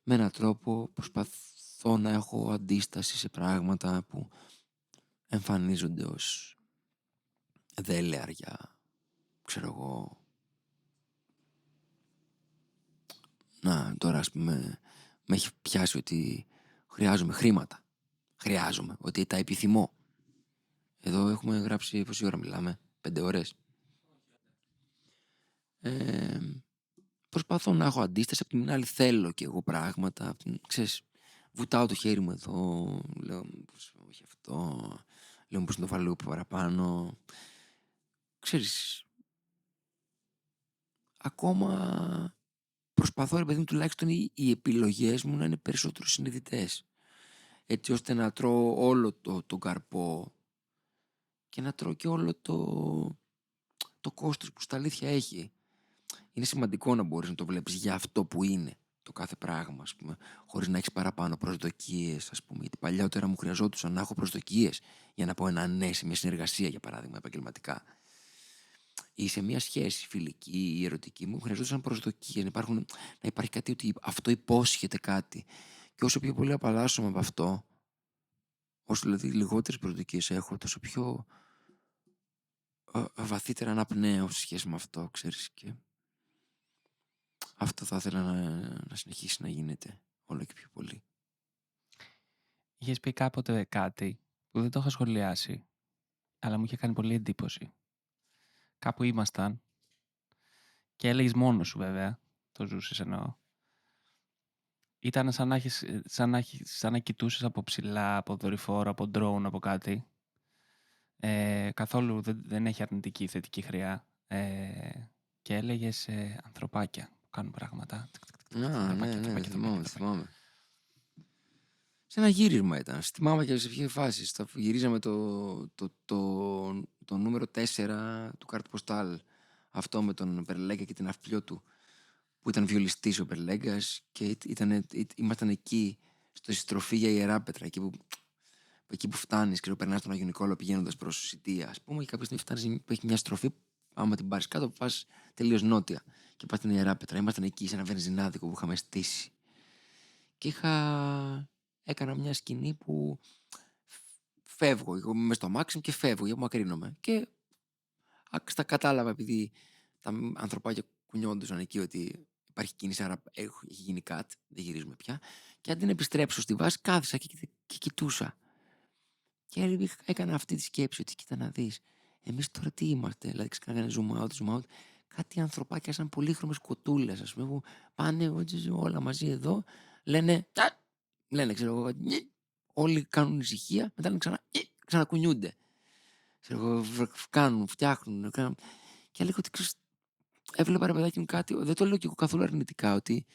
Με έναν τρόπο προσπαθώ να έχω αντίσταση σε πράγματα που εμφανίζονται ως δέλεαρ για, ξέρω εγώ, να τώρα, ας πούμε, με έχει πιάσει ότι χρειάζομαι χρήματα. Ότι τα επιθυμώ. Εδώ έχουμε γράψει πόση ώρα μιλάμε, 5 ώρες. Προσπαθώ να έχω αντίσταση, απ' την άλλη θέλω και εγώ πράγματα. Ξέρεις, βουτάω το χέρι μου εδώ, λέω όχι αυτό, λέω πως να το βάλω λίγο παραπάνω. Ξέρεις, ακόμα προσπαθώ, ρε παιδί μου, τουλάχιστον οι επιλογές μου να είναι περισσότερο συνειδητές, έτσι ώστε να τρώω όλο τον καρπό και να τρώω και όλο το κόστος που στα αλήθεια έχει. Είναι σημαντικό να μπορείς να το βλέπεις για αυτό που είναι το κάθε πράγμα, ας πούμε, χωρίς να έχεις παραπάνω προσδοκίες, ας πούμε. Γιατί παλιότερα μου χρειαζόντουσαν να έχω προσδοκίες για να πω ένα ναι σε μια συνεργασία, για παράδειγμα, επαγγελματικά. Ή σε μια σχέση φιλική ή ερωτική μου χρειαζόντουσαν προσδοκίες, να υπάρχει κάτι, ότι αυτό υπόσχεται κάτι. Και όσο πιο πολύ απαλλάσσομαι από αυτό, όσο δηλαδή λιγότερες προσδοκίες έχω, τόσο πιο βαθύτερα αναπνέω σε σχέση με αυτό, ξέρεις. Και αυτό θα ήθελα να συνεχίσει να γίνεται όλο και πιο πολύ. Είχες πει κάποτε κάτι που δεν το είχα σχολιάσει, αλλά μου είχε κάνει πολύ εντύπωση. Κάπου ήμασταν και έλεγες μόνος σου, βέβαια, το ζούσες εννοώ. Ήταν σαν να κοιτούσες από ψηλά, από δορυφόρο, από ντρόουν, από κάτι. Καθόλου δεν έχει αρνητική ή θετική χρειά. Και έλεγες ανθρωπάκια που κάνουν πράγματα. Ναι, θυμάμαι. Σε ένα γύρισμα ήταν. Θυμάμαι και σε ποια φάση. Γυρίζαμε το νούμερο 4 του Κάρτ Ποστάλ. Αυτό με τον Περλέγκα και την αυπλιό του. Που ήταν βιολιστής ο Περλέγκας και ήμασταν εκεί στο στροφή για Ιεράπετρα. Εκεί που φτάνεις και περνάς τον Άγιο Νικόλαο πηγαίνοντας προς Σιτία, ας πούμε, και κάποια στιγμή φτάνεις που έχει μια στροφή. Άμα την πάρεις κάτω, πας τελείως νότια και πας στην Ιεράπετρα. Ήμασταν εκεί σε ένα βενζινάδικο που είχαμε στήσει. Και έκανα μια σκηνή που φεύγω. Εγώ είμαι στο αμάξι και φεύγω, γιατί μακρύνομαι. Και στα κατάλαβα, επειδή τα ανθρωπάκια κουνιόντουσαν εκεί, ότι υπάρχει κίνηση, άρα έχει γίνει κάτι, δεν γυρίζουμε πια. Και αντί να επιστρέψω στη βάση, κάθισα και κοιτούσα. Και έκανα αυτή τη σκέψη, ότι κοίτα να δεις, εμείς τώρα τι είμαστε, δηλαδή ξεκινάνε zoom out. Κάτι ανθρωπάκια σαν πολύχρωμες κοτούλες, ας πούμε, που πάνε όλα μαζί εδώ, λένε, ξέρω εγώ, όλοι κάνουν ησυχία, μετά ξανακουνιούνται. Κάνουν, φτιάχνουν. Και λέγω ότι έβλεπα, ρε παιδάκι μου, κάτι, δεν το λέω και εγώ καθόλου αρνητικά, ότι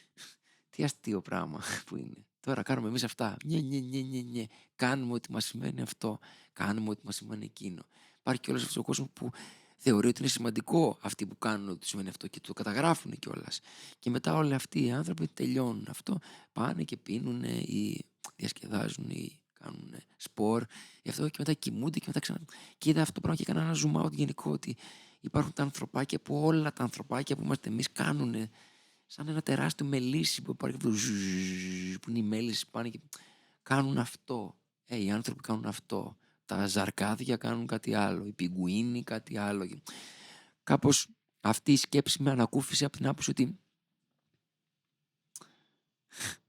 τι αστείο πράγμα που είναι. Τώρα κάνουμε εμείς αυτά. Ναι. Κάνουμε ότι μας σημαίνει αυτό. Κάνουμε ότι μας σημαίνει εκείνο. Υπάρχει και όλος αυτός ο κόσμος που θεωρεί ότι είναι σημαντικό αυτοί που κάνουν ότι σημαίνει αυτό και το καταγράφουν κιόλας. Και μετά όλοι αυτοί οι άνθρωποι τελειώνουν αυτό, πάνε και πίνουν ή διασκεδάζουν ή κάνουν σπορ. Γι' αυτό και μετά κοιμούνται και μετά ξανά. Και είδα αυτό το πράγμα και έκανα ένα zoom out γενικό, ότι υπάρχουν τα ανθρωπάκια που όλα τα ανθρωπάκια που είμαστε εμείς κάνουν. Σαν ένα τεράστιο μελίσι που υπάρχει αυτό, που είναι οι μέλισσες, πάνε και κάνουν αυτό. Οι άνθρωποι κάνουν αυτό. Τα ζαρκάδια κάνουν κάτι άλλο. Οι πιγκουίνοι κάτι άλλο. Κάπως αυτή η σκέψη με ανακούφισε από την άποψη ότι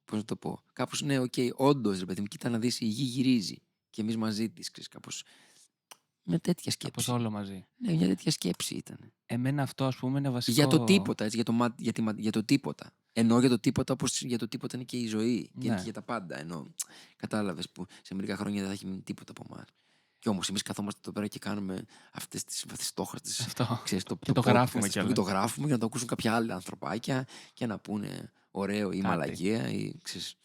Πώς να το πω. Κάπως ναι, οκ, όντως ρε παιδί μου, κοίτα να δεις, η γη γυρίζει. Και εμείς μαζί της, ξέρεις, κάπως. Μια τέτοια Κάπως σκέψη. όλο μαζί. Ναι, μια τέτοια σκέψη ήταν. Εμένα αυτό, ας πούμε, είναι βασικό. Για το τίποτα, έτσι, για το τίποτα. Ενώ για το τίποτα, όπως για το τίποτα είναι και η ζωή. Και είναι και Ναι. για τα πάντα. Ενώ κατάλαβες που σε μερικά χρόνια δεν θα έχει μείνει τίποτα από εμάς. Και όμως εμείς καθόμαστε εδώ πέρα και κάνουμε αυτές τις βαθιστόχαστες. Αυτό. Ξέρεις, Και το γράφουμε και κιόλας. το γράφουμε για να το ακούσουν κάποια άλλα ανθρωπάκια και να πούνε ωραίο ή Κάτι. μαλακία ή ξέρεις,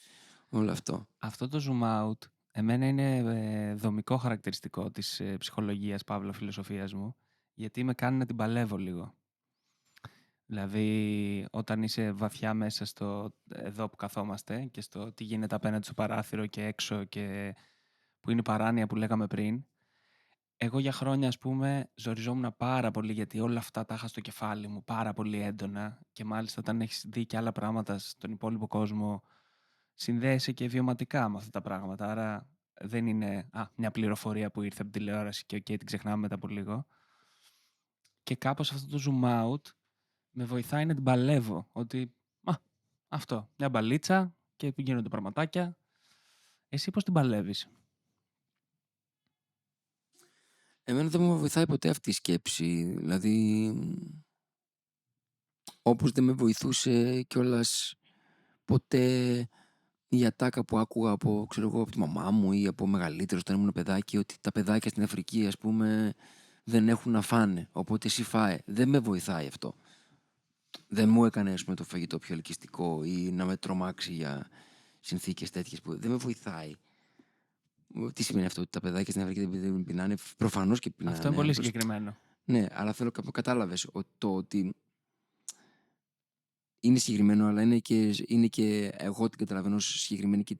όλο αυτό. Αυτό το zoom out, εμένα είναι δομικό χαρακτηριστικό της ψυχολογίας, παύλα φιλοσοφίας μου, γιατί με κάνει να την παλεύω λίγο. Δηλαδή, όταν είσαι βαθιά μέσα στο εδώ που καθόμαστε και στο τι γίνεται απέναντι στο παράθυρο και έξω και που είναι η παράνοια που λέγαμε πριν, εγώ για χρόνια, ας πούμε, ζοριζόμουν πάρα πολύ γιατί όλα αυτά τα είχα στο κεφάλι μου πάρα πολύ έντονα και μάλιστα όταν έχεις δει και άλλα πράγματα στον υπόλοιπο κόσμο, συνδέεσαι και βιωματικά με αυτά τα πράγματα. Άρα δεν είναι μια πληροφορία που ήρθε από την τηλεόραση και την ξεχνάμε μετά από λίγο. Και κάπως αυτό το zoom out με βοηθάει να την παλεύω. Ότι αυτό, μια μπαλίτσα και γίνονται πραγματάκια. Εσύ πώς την παλεύεις? Εμένα δεν μου βοηθάει ποτέ αυτή η σκέψη. Δηλαδή, όπως δεν με βοηθούσε κιόλας ποτέ η ατάκα που άκουγα από, ξέρω εγώ, από τη μαμά μου ή από μεγαλύτερος όταν ήμουν παιδάκι, ότι τα παιδάκια στην Αφρική, ας πούμε, δεν έχουν να φάνε. Οπότε εσύ φάε. Δεν με βοηθάει αυτό. Δεν μου έκανε, ας πούμε, το φαγητό πιο ελκυστικό ή να με τρομάξει για συνθήκες τέτοιες που δεν με βοηθάει. Τι σημαίνει αυτό, ότι τα παιδάκια στην Αφρική δεν πεινάνε? Προφανώς και πεινάνε. Αυτό είναι πολύ συγκεκριμένο. Ναι, αλλά θέλω να κατάλαβες ότι είναι συγκεκριμένο, αλλά είναι και εγώ την καταλαβαίνω συγκεκριμένη και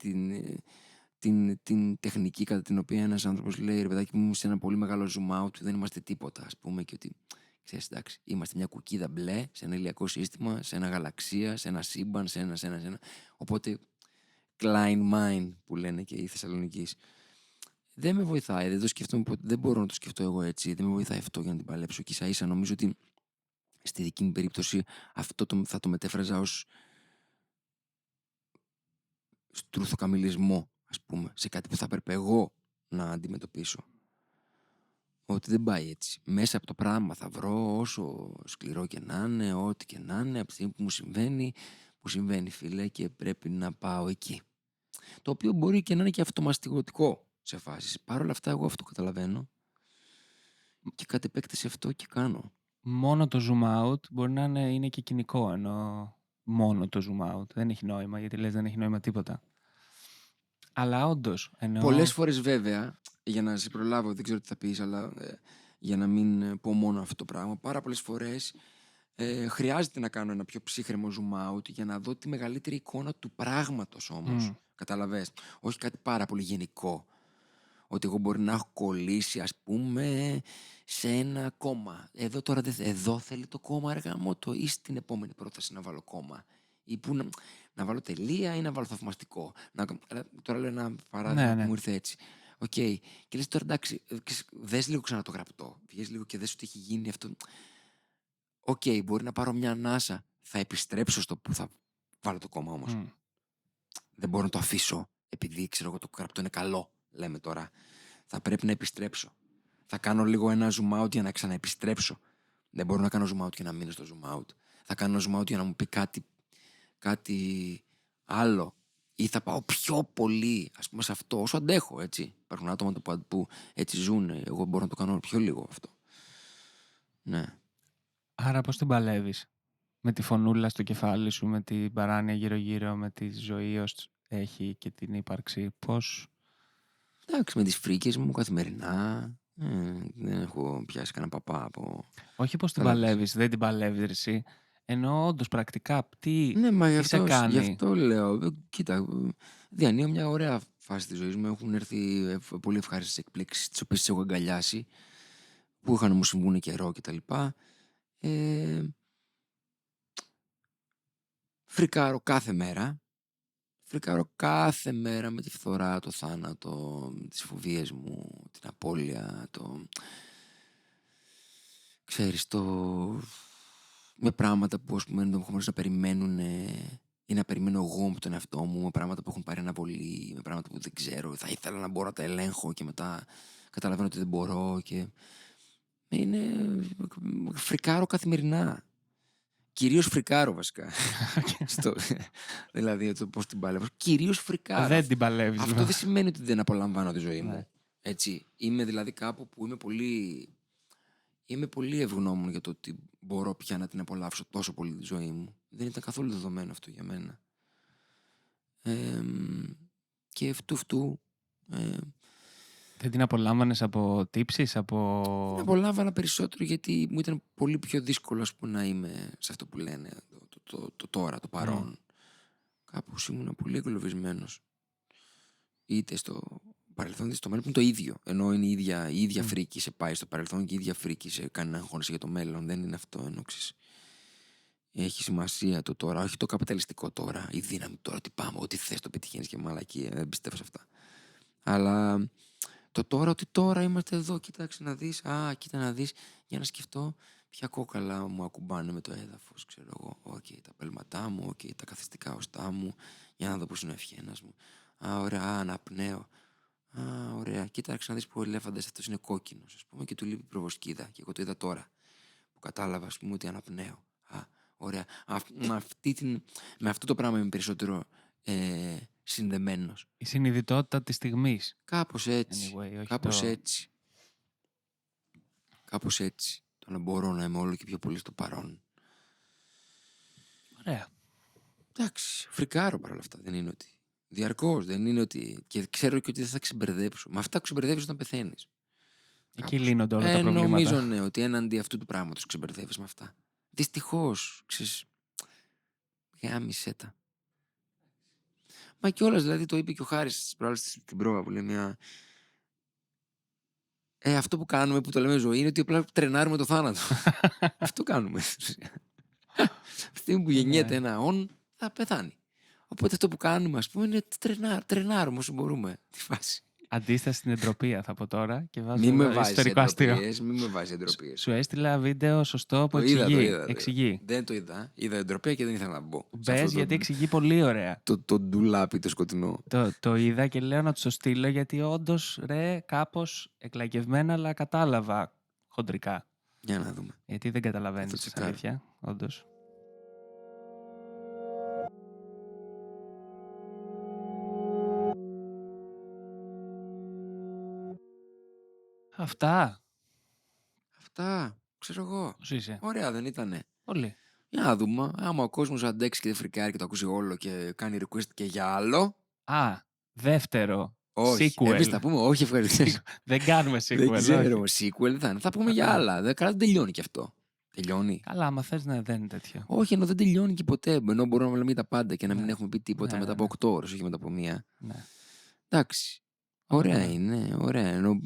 την τεχνική κατά την οποία ένας άνθρωπος λέει, ρε παιδάκι μου, σε ένα πολύ μεγάλο zoom out δεν είμαστε τίποτα, ας πούμε, και ότι ξέρεις, εντάξει, είμαστε μια κουκίδα μπλε σε ένα ηλιακό σύστημα, σε ένα γαλαξία, σε ένα σύμπαν, σε ένα. Οπότε, Klein mind που λένε και οι Θεσσαλονικείς. Δεν με βοηθάει, δεν το σκεφτόμαι ποτέ, δεν μπορώ να το σκεφτώ εγώ έτσι, δεν με βοηθάει αυτό για να την παλέψω. Και ίσα-ίσα νομίζω ότι στη δική μου περίπτωση αυτό θα το μετέφραζα ως στρουθοκαμιλισμό, ας πούμε, σε κάτι που θα έπρεπε εγώ να αντιμετωπίσω. Ότι δεν πάει έτσι. Μέσα από το πράγμα θα βρω, όσο σκληρό και να είναι, ό,τι και να είναι, από τη στιγμή που μου συμβαίνει φίλε, και πρέπει να πάω εκεί. Το οποίο μπορεί και να είναι και αυτομαστιγωτικό σε φάσεις. Παρ' όλα αυτά εγώ αυτό καταλαβαίνω και κατ' επέκταση αυτό και κάνω. Μόνο το zoom out μπορεί να είναι και κοινικό, ενώ μόνο το zoom out δεν έχει νόημα, γιατί λες δεν έχει νόημα τίποτα. Αλλά όντως, ενώ... Πολλές φορές βέβαια, για να σε προλάβω, δεν ξέρω τι θα πεις, αλλά για να μην πω μόνο αυτό το πράγμα, πάρα πολλές φορές χρειάζεται να κάνω ένα πιο ψύχρεμο zoom out για να δω τη μεγαλύτερη εικόνα του πράγματος όμως. Καταλαβες? Όχι κάτι πάρα πολύ γενικό. Ότι εγώ μπορεί να έχω κολλήσει, ας πούμε, σε ένα κόμμα. Εδώ τώρα εδώ θέλει το κόμμα, αργά μότο, ή στην επόμενη πρόταση να βάλω κόμμα. Ή που να βάλω τελεία ή να βάλω θαυμαστικό. Τώρα λέω ένα παράδειγμα που μου ήρθε έτσι. Οκ. Και λες τώρα εντάξει, δες λίγο ξανά το γραπτό. Βγες λίγο και δες ότι έχει γίνει αυτό. Οκ, μπορεί να πάρω μια ανάσα. Θα επιστρέψω στο που θα βάλω το κόμμα όμως. Δεν μπορώ να το αφήσω επειδή ξέρω εγώ το γραπτό είναι καλό, λέμε τώρα. Θα πρέπει να επιστρέψω. Θα κάνω λίγο ένα zoom out για να ξαναεπιστρέψω. Δεν μπορώ να κάνω zoom out και να μείνω στο zoom out. Θα κάνω zoom out για να μου πει κάτι άλλο. Ή θα πάω πιο πολύ, ας πούμε, σε αυτό, όσο αντέχω, έτσι. Υπάρχουν άτομα που έτσι ζουν. Εγώ μπορώ να το κάνω πιο λίγο αυτό. Ναι. Άρα πώς την παλεύεις? Με τη φωνούλα στο κεφάλι σου, με την παράνοια γύρω-γύρω, με τη ζωή ως έχει και την ύπαρξη. Πώς... Εντάξει, με τις φρίκες μου καθημερινά. Δεν έχω πιάσει κανένα παπά από... Όχι πώς την παλεύεις, δεν την παλεύεις εσύ. Ενώ όντως πρακτικά, τι σε κάνει? Γι' αυτό λέω. Κοίτα, διανύω μια ωραία φάση της ζωής μου. Έχουν έρθει πολύ ευχάριστες εκπλήξεις, τις οποίες τις έχω αγκαλιάσει, που είχαν να μου συμβούν καιρό κτλ. Φρικάρω κάθε μέρα. Φρικάρω κάθε μέρα με τη φθορά, το θάνατο, τις φοβίες μου, την απώλεια, ξέρεις, με πράγματα που, ας πούμε, ενδεχομένως να περιμένουν ή να περιμένω εγώ με τον εαυτό μου, με πράγματα που έχουν πάρει αναβολή, με πράγματα που δεν ξέρω. Θα ήθελα να μπορώ να τα ελέγχω και μετά καταλαβαίνω ότι δεν μπορώ. Και φρικάρω καθημερινά. Κυρίως φρικάρω βασικά. Δηλαδή, πώς την παλεύω. Κυρίως φρικάρω. Δεν την παλεύεις. Αυτό δεν σημαίνει ότι δεν απολαμβάνω τη ζωή μου. Έτσι. Είμαι δηλαδή κάπου που είμαι πολύ ευγνώμων για το ότι μπορώ πια να την απολαύσω τόσο πολύ τη ζωή μου. Δεν ήταν καθόλου δεδομένο αυτό για μένα. Και αυτού. Δεν την απολάμβανες από τύψεις, από... Την απολάμβανα περισσότερο γιατί μου ήταν πολύ πιο δύσκολο, ας πούμε, να είμαι σε αυτό που λένε το τώρα, το παρόν. Κάπως ήμουν πολύ εγκλωβισμένος. Είτε στο παρελθόν είτε στο μέλλον, που είναι το ίδιο. Ενώ είναι η ίδια φρίκη σε πάει στο παρελθόν και η ίδια φρίκη σε κάνει να αγχώνεσαι για το μέλλον. Δεν είναι αυτό, εννοξής. Έχει σημασία το τώρα, όχι το καπιταλιστικό τώρα, η δύναμη τώρα, τι πάμε, ό,τι θες το πετυχαίνεις και μαλακία. Δεν πιστεύω σε αυτά. Αλλά το τώρα, ότι τώρα είμαστε εδώ, κοίταξε να δεις, κοίτα να δεις, για να σκεφτώ ποια κόκαλα μου ακουμπάνε με το έδαφος, ξέρω εγώ, τα πέλματά μου, τα καθιστικά οστά μου, για να δω πώς είναι ο ευχένας μου. Ωραία, αναπνέω. Ωραία, κοίταξε να δεις που ο ελέφαντας αυτός είναι κόκκινος, ας πούμε, και του λείπει προβοσκίδα. Και εγώ το είδα τώρα, που κατάλαβα, ας πούμε, ότι αναπνέω. Ωραία. Με αυτό το πράγμα είμαι περισσότερο συνδεμένος. Η συνειδητότητα της στιγμής. Κάπως έτσι. Anyway, Κάπως έτσι. Το να μπορώ να είμαι όλο και πιο πολύ στο παρόν. Ωραία. Εντάξει, φρικάρω παρόλα αυτά. Δεν είναι ότι. Διαρκώς, δεν είναι ότι. Και ξέρω και ότι δεν θα ξεμπερδέψω. Με αυτά που ξεμπερδεύεις όταν πεθαίνεις. Εκεί λύνονται όλα τα προβλήματα. Νομίζω, ναι, ότι έναντι αυτού του πράγματος ξεμπερδεύεις με αυτά. Δυστυχώς, ξέρεις. Γάμισέ τα. Μα κιόλας, δηλαδή, το είπε και ο Χάρης στην πρόβα που λέει μια. Αυτό που κάνουμε, που το λέμε ζωή, είναι ότι απλά τρενάρουμε το θάνατο. Αυτό κάνουμε. Αυτή που γεννιέται ένα όν, θα πεθάνει. Οπότε αυτό που κάνουμε, ας πούμε, είναι τρενάρουμε όσο μπορούμε τη φάση. Αντίσταση στην εντροπία θα πω τώρα και βάζω Μη με βάζεις ιστορικό αστείο. εντροπίες. Σου έστειλα βίντεο σωστό που εξηγεί. Δεν το είδα. Είδα εντροπία και δεν ήθελα να μπω. Μπες γιατί εξηγεί πολύ ωραία. Το ντουλάπι το σκοτεινό. Το είδα και λέω να του το στείλω γιατί όντως κάπως εκλαγευμένα, αλλά κατάλαβα χοντρικά. Για να δούμε. Γιατί δεν καταλαβαίνεις την αλήθεια, όντως. Αυτά, ξέρω εγώ. πώς είσαι? Ωραία δεν ήτανε? Πολύ. Για να δούμε. Άμα ο κόσμος αντέξει και δεν φρικάρει και το ακούσει όλο και κάνει request και για άλλο. Δεύτερο. Όχι. Sequel. Εμείς θα πούμε όχι, ευχαριστώ. Δεν κάνουμε sequel. Δεν ξέρω. Sequel θα είναι. Θα πούμε για άλλα. Καλά, δεν τελειώνει κι αυτό. Τελειώνει. Καλά, άμα θες να δεν είναι τέτοιο. Όχι, ενώ δεν τελειώνει και ποτέ. Ενώ μπορούμε να μιλάμε τα πάντα και να μην έχουμε πει τίποτα μετά από 8 ώρες, όχι μετά από μία. Ναι. Εντάξει. Ωραία είναι. Ωραία. Ενώ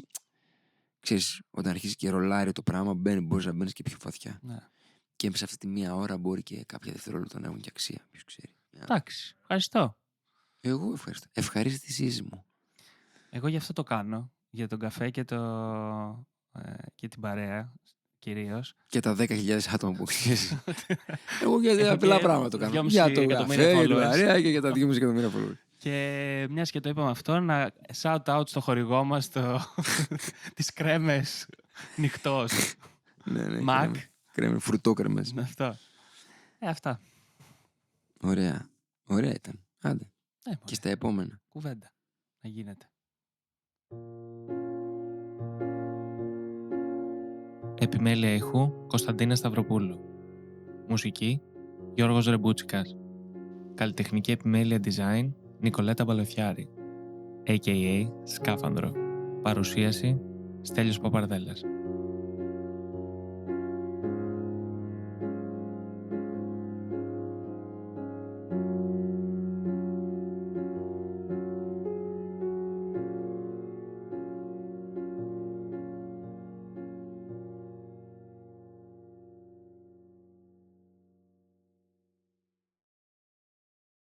ξέρεις, όταν αρχίσει και ρολάρει το πράγμα, μπορείς να μπαίνεις και πιο βαθιά. Ναι. Και σε αυτή τη μία ώρα μπορεί και κάποια δευτερόλεπτα να έχουν και αξία. Ποιος ξέρει. Εντάξει. Ευχαριστώ. Εγώ ευχαριστώ. Ευχαρίστησή μου. Εγώ γι' αυτό το κάνω. Για τον καφέ και την παρέα κυρίως. Και τα 10.000 άτομα που ξέρεις. Εγώ για απλά πράγματα το κάνω. 2,5 Για το καφέ, για την παρέα και για τα 2,5 εκατομμύρια followers. Και μιας και το είπαμε αυτό, να shout out στο χορηγό μας τις κρέμες νυχτός. Ναι, Mac. Κρέμες, φρουτόκρεμες. Αυτό. Αυτά. Ωραία. Ωραία ήταν. Άντε. Και στα επόμενα. Κουβέντα. Να γίνεται. Επιμέλεια ήχου Κωνσταντίνα Σταυροπούλου. Μουσική Γιώργος Ρεμπούτσικας. Καλλιτεχνική επιμέλεια design Νικολέτα Μπαλωθιάρη, a.k.a. Σκάφανδρο. Παρουσίαση Στέλιος Παπαρδέλας.